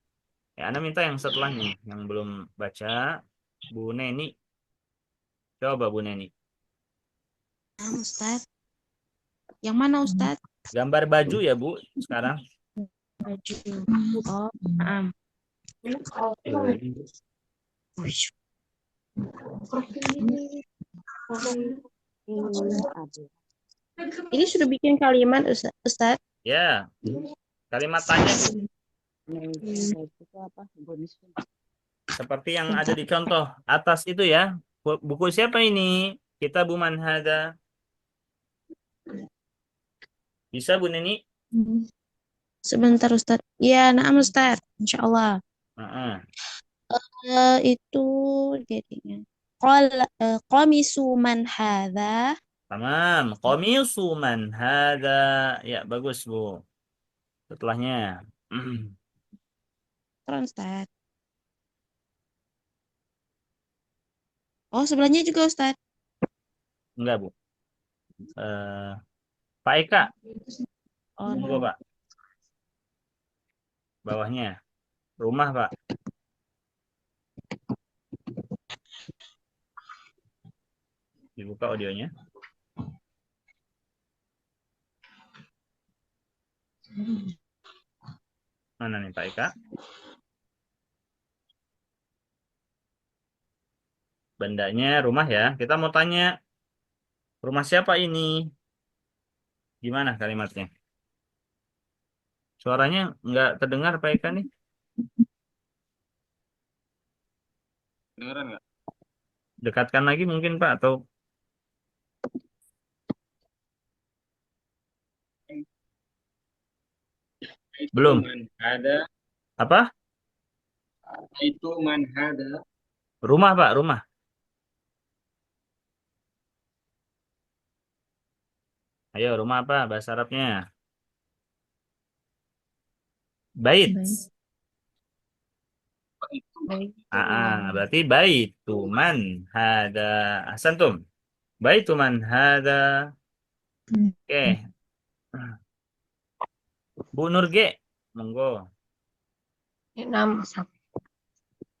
Ya, Anda minta yang setelahnya, yang belum baca. Bu Neni. Coba Bu Neni. Ustaz. Yang mana Ustaz? Gambar baju ya Bu, sekarang. Baju. Oh, maaf. Ini sudah bikin kalimat Ustaz. Ya. Kalimat tanya. Seperti yang ada di contoh atas itu ya. Buku siapa ini? Kitabu man hadza. Bisa Bu Neni? Sebentar Ustaz. Ya, na'am Ustaz. Insyaallah. Itu jadinya. Qamisu man hadza. Tamam. Qamisu man hadza. Ya, bagus Bu. Setelahnya. Ustaz. Oh, sebelahnya juga Ustaz. Enggak, Bu. Pak Eka. Oh, Coba, Pak. Bawahnya. Rumah, Pak. Dibuka audionya. Mana nih Pak Eka? Bendanya rumah ya. Kita mau tanya, rumah siapa ini? Gimana kalimatnya? Suaranya nggak terdengar Pak Eka nih. Dengaran nggak? Dekatkan lagi mungkin Pak, atau belum? Ada Apa? itu man hada. Rumah Pak, rumah. Ayo, rumah apa bahasa Arabnya? Bait. Berarti baituman hada. Ahsantum. Baituman hada. Oke. Bu Nurge, monggo.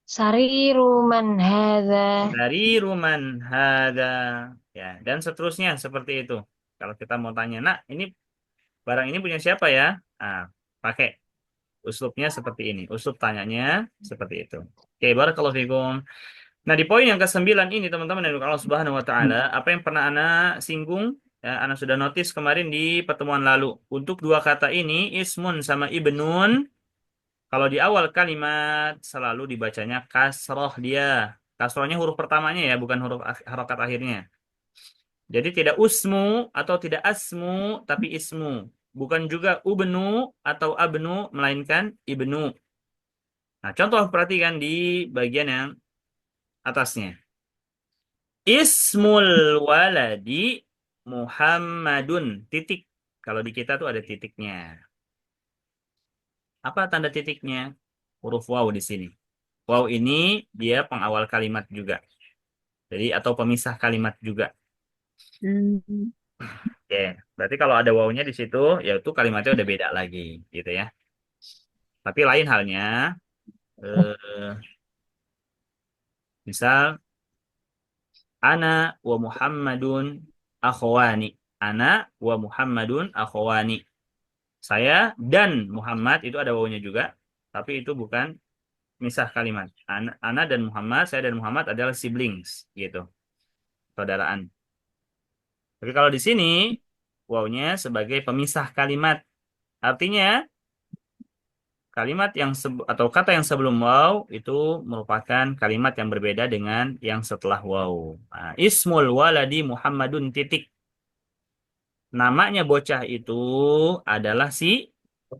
Sariruman hadza. Dari ruman hada. Ya, dan seterusnya seperti itu. Kalau kita mau tanya, nak, ini barang ini punya siapa ya? Ah, pakai uslubnya seperti ini. Uslub tanyanya seperti itu. Oke, barakallahu fikum. Nah, di poin yang ke-9 ini, teman-teman dari Allah Subhanahu wa taala, apa yang pernah Ana singgung, ya, Ana sudah notice kemarin di pertemuan lalu. Untuk dua kata ini, ismun sama ibnun, kalau di awal kalimat selalu dibacanya kasroh dia. Kasrohnya huruf pertamanya ya, bukan huruf harokat akhirnya. Jadi tidak usmu atau tidak asmu, tapi ismu. Bukan juga ubnu atau abnu, melainkan ibnu. Nah, contoh perhatikan di bagian yang atasnya. Ismul waladi Muhammadun. Titik. Kalau di kita tuh ada titiknya. Apa tanda titiknya? Huruf waw di sini. Waw ini dia pengawal kalimat juga. Jadi atau pemisah kalimat juga. Oke, berarti kalau ada wawnya di situ, ya itu kalimatnya udah beda lagi, gitu ya. Tapi lain halnya, misal ana wa Muhammadun akhwani. Ana wa Muhammadun akhwani. Saya dan Muhammad itu ada wawunya juga, tapi itu bukan misah kalimat. Ana dan Muhammad, saya dan Muhammad adalah siblings, gitu, saudaraan. Tapi kalau di sini wawunya sebagai pemisah kalimat, artinya kalimat yang atau kata yang sebelum waw itu merupakan kalimat yang berbeda dengan yang setelah waw. Nah, ismul waladi Muhammadun titik. Namanya bocah itu adalah si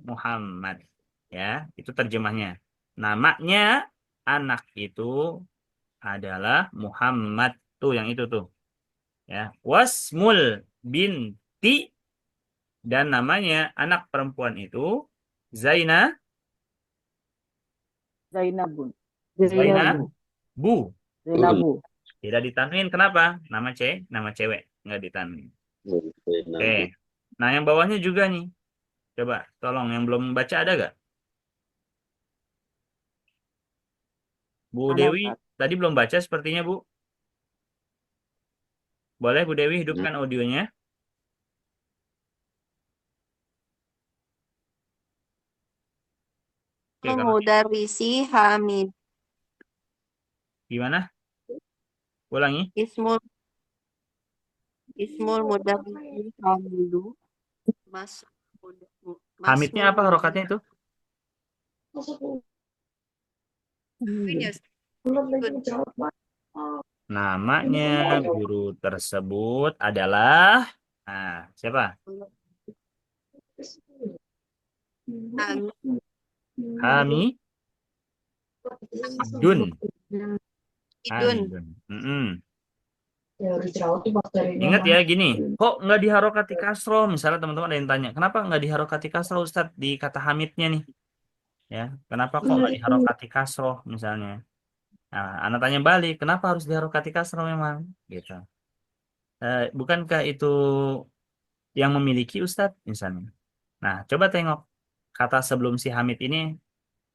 Muhammad. Ya, itu terjemahnya. Namanya anak itu adalah Muhammad. Tuh yang itu tuh. Ya, wasmul binti, dan namanya anak perempuan itu Zainabun. Zainabu. Tidak ditanwin. Kenapa? Nama cewek nggak ditanwin. Oke. Nah, yang bawahnya juga nih. Coba, tolong yang belum baca ada gak? Bu Dewi tadi belum baca sepertinya, Bu. Boleh Bu Dewi hidupkan audionya? Mudarrisi Hamid. Gimana? Ulangi. Ismul mudarrisi Hamidu. Hamidnya apa harokatnya itu? Namanya guru tersebut adalah, nah, siapa? Hamidun. Ingat ya gini, kok nggak diharokati kasro? Misalnya teman-teman ada yang tanya, kenapa nggak diharokati kasro Ustadz di kata Hamidnya nih? Ya, kenapa kok nggak diharokati kasro misalnya? Nah, anak tanya balik, kenapa harus diharokati kasro memang? Gitu. Bukankah itu yang memiliki Ustadz misalnya? Nah, coba tengok kata sebelum si Hamid ini,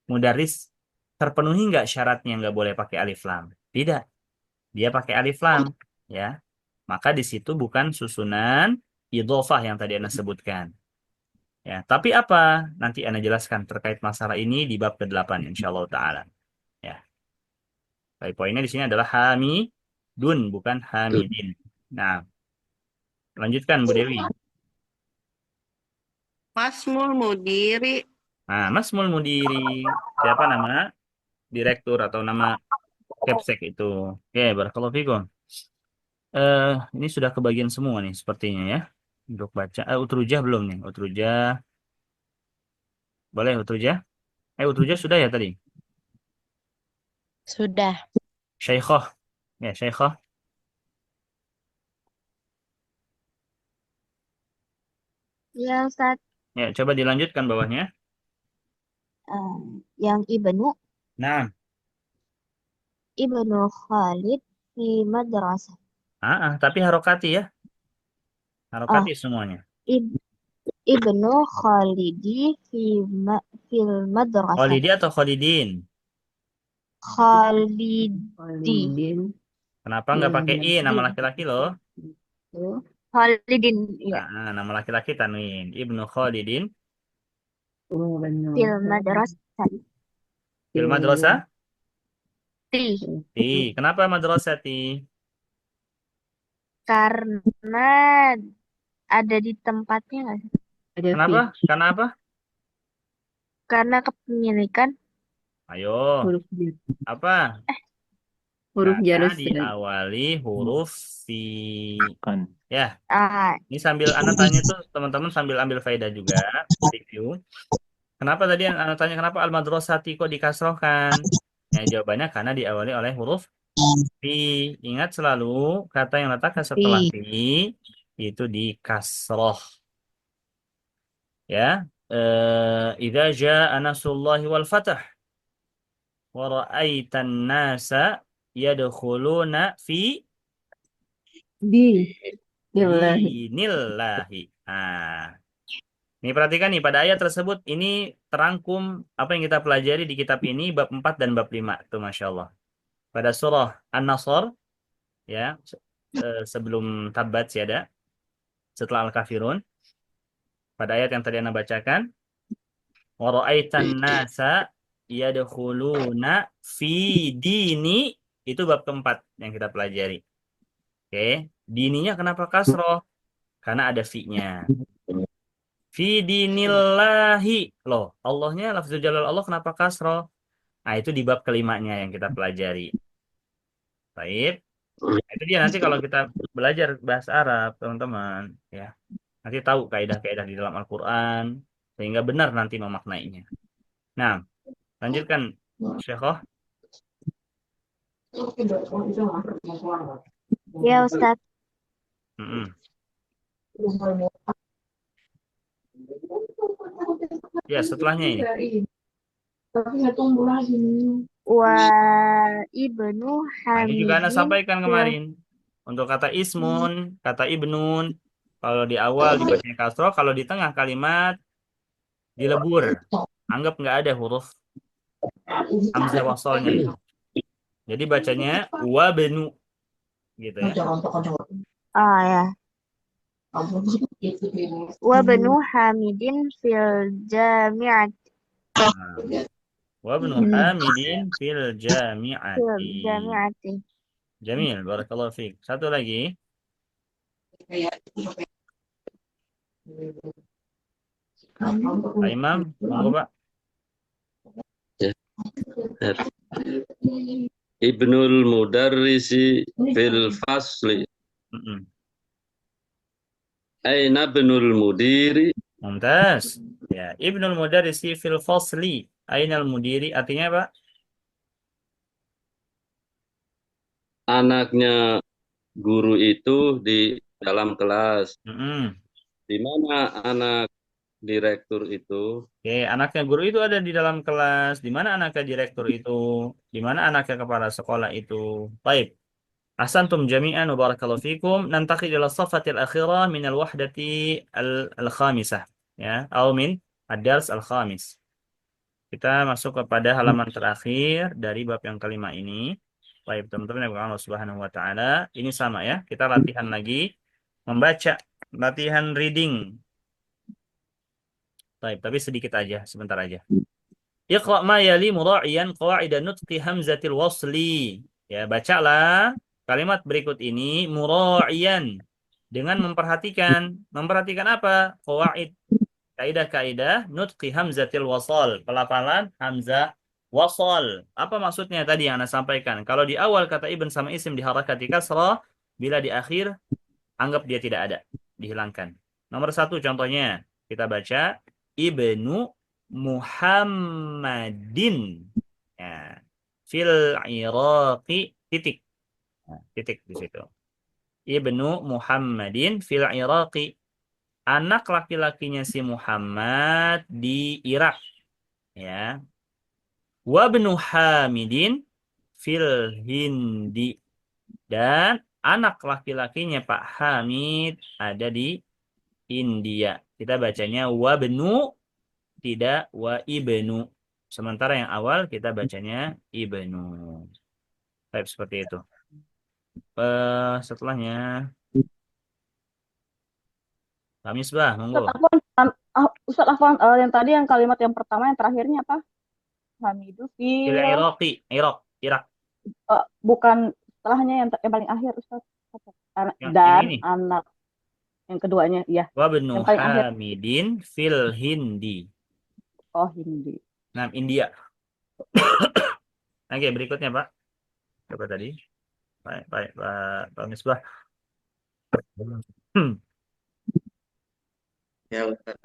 mudaris, terpenuhi nggak syaratnya nggak boleh pakai alif lam? Tidak, dia pakai alif lam, ya. Maka di situ bukan susunan idhofah yang tadi Anda sebutkan. Ya, tapi apa? Nanti Anda jelaskan terkait masalah ini di bab ke-8 insyaallah taala. Ya. Baik, poinnya di sini adalah Dun, bukan hamidin. Nah, lanjutkan Bu Dewi. Masmul mudiri. Nah, Masmul Mudiri. Siapa nama direktur atau nama Kepsek itu? Oke, barakallahu fikum. Ini sudah kebagian semua nih sepertinya ya. Untuk baca. Utrujah belum nih? Utrujah. Boleh Utrujah? Utrujah sudah ya tadi? Sudah. Syaikhah. Ya, Syaikhah. Ya, Ustaz. Ya, coba dilanjutkan bawahnya. Yang Ibnu Nah, Khalid fi madrasah. tapi harokati ya. Harokati semuanya. Ibnu Khalidi fil madrasah. Khalidi atau Khalidin? Khalidi. Kenapa nggak pakai i, nama laki-laki loh? Khalidin, ya. Nama laki-laki tanwin. Ibnu Khalidin. Fil madrasah. Fil madrasah? Ti. Kenapa madrasah ti? Karena ada di tempatnya nggak sih? Kenapa? Karena apa? Karena kepemilikan. Ayo. Apa? Huruf jar Karena diawali huruf fi. Ya. Ini sambil anak tanya tuh teman-teman sambil ambil faedah juga. Review. Kenapa tadi anak tanya kenapa al-madrasati kok dikasrohkan? Ya, jawabannya karena diawali oleh huruf fi. Ingat selalu kata yang letakkan setelah fi itu dikasroh. Ya. Idza jaa nasrullahi wal fath wa ra'aitan nasa yadkhuluna fi dinillahi. Ini perhatikan nih pada ayat tersebut ini terangkum apa yang kita pelajari di kitab ini bab 4 dan bab 5 tuh Masya Allah. Pada surah An-Nasr ya sebelum Tabbat Yada setelah Al-Kafirun pada ayat yang tadi Anda bacakan wa ra'aitan nasa yadkhuluna fi dini itu bab keempat yang kita pelajari. Oke, dininya kenapa kasroh? Karena ada fi-nya. Fi dinillahi. Loh, Allahnya lafzul jalal Allah kenapa kasroh? Nah, itu di bab kelimanya yang kita pelajari. Baik. Itu dia nanti kalau kita belajar bahasa Arab, teman-teman, ya. Nanti tahu kaidah-kaidah di dalam Al-Qur'an sehingga benar nanti memaknainya. Nah, lanjutkan Syekhah. Ya, Ustaz. Ya, setelahnya ini. Wa ibnu Ini juga Anda Hamidin sampaikan kemarin. Untuk kata ismun, kata ibnun, kalau di awal dibacanya kasroh, kalau di tengah kalimat dilebur. Anggap nggak ada huruf hamzah wasalnya itu. Jadi bacanya wabnu gitu ya. Ya. Wabnu Hamidin fil jami'at. Wabnu Hamidin fil jami'ati. Jamil, barakallahu fiik. Satu lagi. Pak Imam, monggo Pak. Ibnul Mudarrisi fil fasli. Aina ibnul mudiri. Mumtaz. Ya, Ibnul Mudarrisi fil fasli. Ainal mudiri artinya apa? Anaknya guru itu di dalam kelas. Di mana anak direktur itu? Oke, anaknya guru itu ada di dalam kelas. Di mana anaknya direktur itu? Di mana anaknya kepala sekolah itu? Baik. Ahsantum jami'an wa barakallahu fikum. Nantaqil ila safatil akhirah min al-wahdati al-khamisah. Ya, atau min ad-dars al-khamis. Kita masuk kepada halaman terakhir dari bab yang kelima ini. Baik, teman-teman yang Allah Subhanahu wa taala, ini sama ya. Kita latihan lagi membaca, latihan reading. Baik, tapi sedikit aja, sebentar aja. Iqra' ma yali mura'iyan qawa'ida nutqi hamzatil wasli. Ya, bacalah kalimat berikut ini mura'iyan, dengan memperhatikan. Memperhatikan apa? Qawaid, kaidah-kaidah nutqi hamzatil wasal, pelafalan hamzah wasal. Apa maksudnya tadi yang Anda sampaikan? Kalau di awal kata ibn sama isim diharakati kasrah, bila di akhir anggap dia tidak ada, dihilangkan. Nomor 1 contohnya, kita baca Ibnu Muhammadin. Ya. Fil Iraqi titik. Nah, titik di situ. Ibnu Muhammadin fil Iraqi. Anak laki-lakinya si Muhammad di Irak. Ya. Wabnu Hamidin fil Hindi. Dan anak laki-lakinya Pak Hamid ada di India. Kita bacanya wabnu, tidak wa ibnu. Sementara yang awal kita bacanya ibnu. Baik, seperti itu. Setelahnya Pak Misbah, monggo. Ustaz Afwan, yang tadi yang kalimat yang pertama yang terakhirnya apa? Hamidu fil Iraqi, Irak. Bukan setelahnya yang paling akhir Ustaz. Yang Dan ini. anak yang keduanya, ya. Wabnu Hamidin fil Hindi. Oh, Hindi. Nah, India. Oke, berikutnya Pak. Coba tadi. Baik, Pak Misbah. Ya, Ustaz.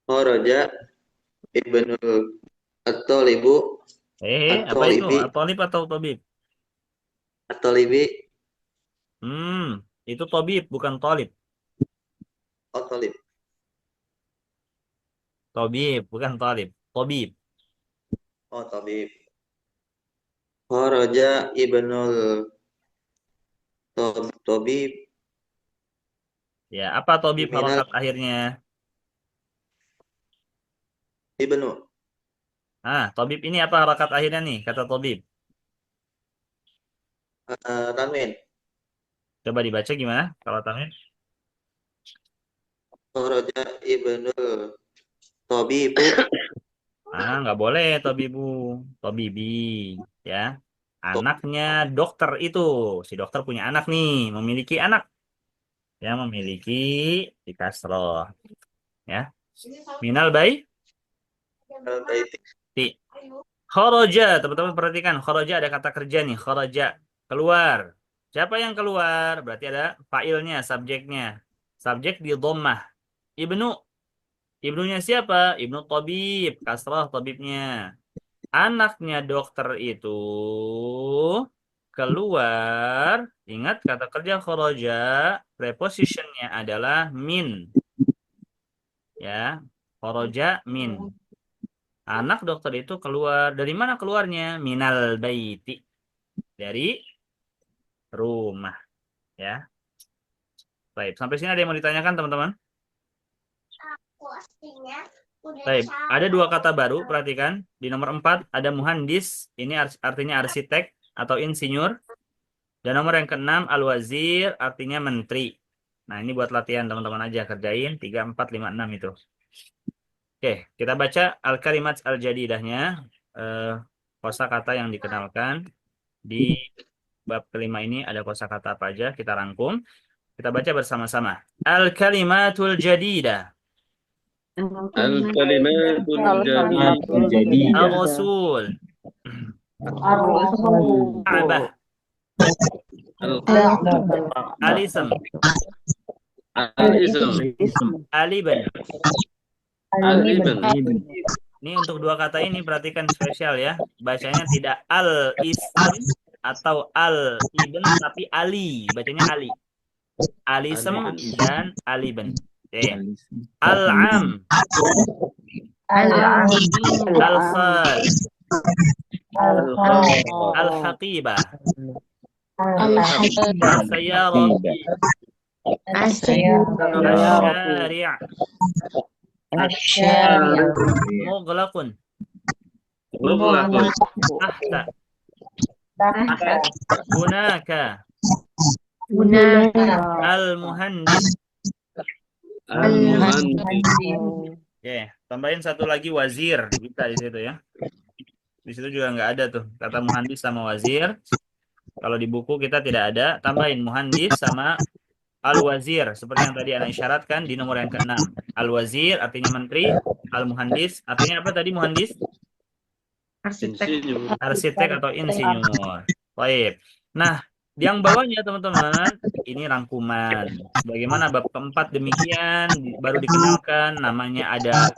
Kharaja Ibnul At-Talibu. Apa itu? At-Talib atau Tabib? At-Talibi. Itu Tabib, bukan Talib. Oh, Talib. Tabib, bukan Talib. Tabib. Oh, Tabib. Kharaja Ibnul Tabib. Ya, apa Tabib harokat akhirnya? Ibnu. Tabib ini apa harokat akhirnya nih, kata Tabib? Tanwin. Coba dibaca gimana kalau tanwin? Kharaja Ibnul Tabib. Nggak boleh Tabibu, Tabibi, ya. Anaknya dokter itu, si dokter punya anak nih, memiliki anak, ya, memiliki di kasroh, ya. Minal bayi. Kharaja, teman-teman perhatikan, kharaja ada kata kerja nih, kharaja, keluar. Siapa yang keluar? Berarti ada fa'ilnya, subjeknya. Subjek di dhammah. Ibnunya siapa? Ibnu Tabib, kasrah tabibnya. Anaknya dokter itu keluar. Ingat kata kerja kharaja, prepositionnya adalah min. Ya, kharaja min. Anak dokter itu keluar. Dari mana keluarnya? Minal baiti. Dari rumah. Ya. Baik, sampai sini ada yang mau ditanyakan teman-teman? Baik, ada 2 kata baru, perhatikan. Di nomor 4 ada muhandis, ini artinya arsitek atau insinyur. Dan nomor yang ke-6 al-wazir, artinya menteri. Nah, ini buat latihan teman-teman aja, kerjain 3, 4, 5, 6 itu. Oke, kita baca al-kalimat al-jadidahnya, kosakata yang dikenalkan. Di bab kelima ini ada kosakata apa aja, kita rangkum. Kita baca bersama-sama. Al-kalimatul jadidah. Al-kalimatul jadidah. Al-rasul. Abah. Al-ism. Aliban. Ini untuk 2 kata ini perhatikan spesial ya. Bacanya tidak al-ism atau al-ibn tapi Ali. Bacanya Ali. Al-ism dan aliban. Al-am. Al-khal. Al-haqibah. Al-sayyarah. Al-syari'. Mughlaqun. Tahta. Hunaka. Al-muhandis. Tambahin satu lagi wazir, bisa di situ ya. Di situ juga nggak ada tuh kata muhandis sama wazir. Kalau di buku kita tidak ada, tambahin muhandis sama al-wazir. Seperti yang tadi Anda isyaratkan di nomor yang ke-6. Al-wazir artinya menteri, al-muhandis artinya apa tadi muhandis? Arsitek. Arsitek atau insinyur. Baik. Nah, yang bawahnya teman-teman, ini rangkuman. Bagaimana bab keempat demikian, baru dikenalkan, namanya ada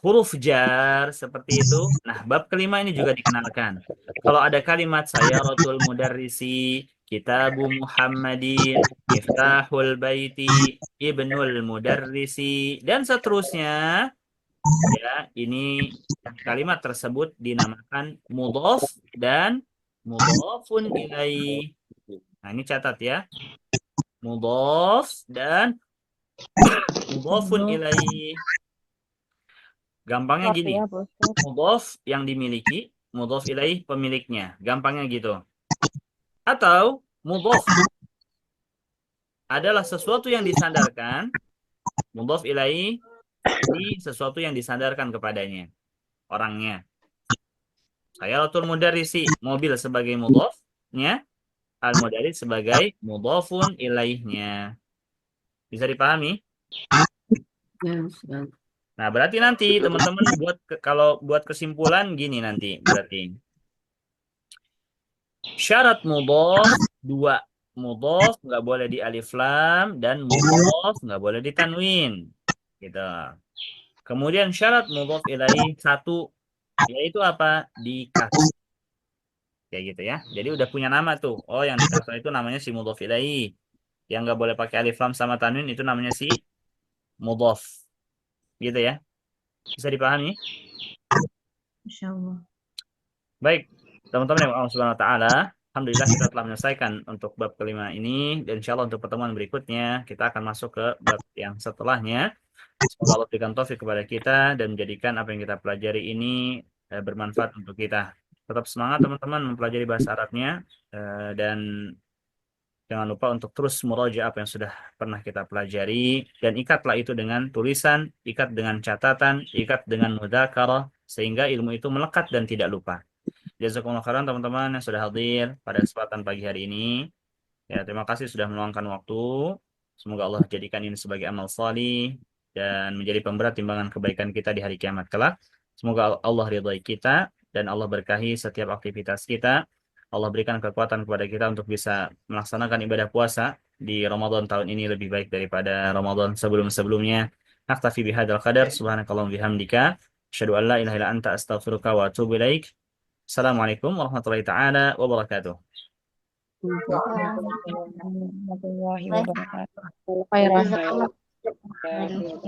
huruf jar, seperti itu. Nah, bab kelima ini juga dikenalkan. Kalau ada kalimat sayaratul mudarrisi, kitabu Muhammadin, miftahul baiti, ibnul mudarrisi, dan seterusnya, ya, ini kalimat tersebut dinamakan mudhof dan mudhofun ilaih. Nah, ini catat ya. Mudhof dan mudhofun ilaih. Gampangnya gini. Mudhof yang dimiliki, mudhof ilaih pemiliknya. Gampangnya gitu. Atau mudhof adalah sesuatu yang disandarkan, mudhof ilaih ini sesuatu yang disandarkan kepadanya, orangnya. Sayaratul mudarrisi, mobil sebagai mudhofnya, al-mudarris sebagai mudhofun ilaihnya. Bisa dipahami? Nah, berarti nanti teman-teman kalau buat kesimpulan gini nanti berarti. Syarat mudhof 2. Mudhof nggak boleh di alif lam dan mudhof nggak boleh di tanwin. Gitu. Kemudian syarat mudhof ilaih 1, yaitu apa? Di kasr. Kayak gitu ya. Jadi udah punya nama tuh. Oh, yang di kasr itu namanya si mudhof ilaih. Yang nggak boleh pakai alif lam sama tanwin itu namanya si mudhof. Gitu ya. Bisa dipahami? Insyaallah. Baik, teman-teman yang Allah Subhanahu wa taala, alhamdulillah kita telah menyelesaikan untuk bab kelima ini, dan insyaallah untuk pertemuan berikutnya kita akan masuk ke bab yang setelahnya. Semoga Allah berikan taufik kepada kita dan menjadikan apa yang kita pelajari ini bermanfaat untuk kita. Tetap semangat teman-teman mempelajari bahasa Arabnya, dan jangan lupa untuk terus murajaah apa yang sudah pernah kita pelajari, dan ikatlah itu dengan tulisan, ikat dengan catatan, ikat dengan mudzakarah, sehingga ilmu itu melekat dan tidak lupa. Jazakumullah khairan teman-teman yang sudah hadir pada kesempatan pagi hari ini. Ya, terima kasih sudah meluangkan waktu. Semoga Allah jadikan ini sebagai amal salih dan menjadi pemberat timbangan kebaikan kita di hari kiamat kelak. Semoga Allah ridhai kita dan Allah berkahi setiap aktivitas kita. Allah berikan kekuatan kepada kita untuk bisa melaksanakan ibadah puasa di Ramadan tahun ini lebih baik daripada Ramadan sebelum-sebelumnya. Naktafi bihadzal qadar. Subhanakallahumma bihamdika asyhadu an la ilaha illa anta astaghfiruka wa atubu ilaik. Assalamualaikum warahmatullahi taala wabarakatuh. Warahmatullahi wabarakatuh. Jazakallah.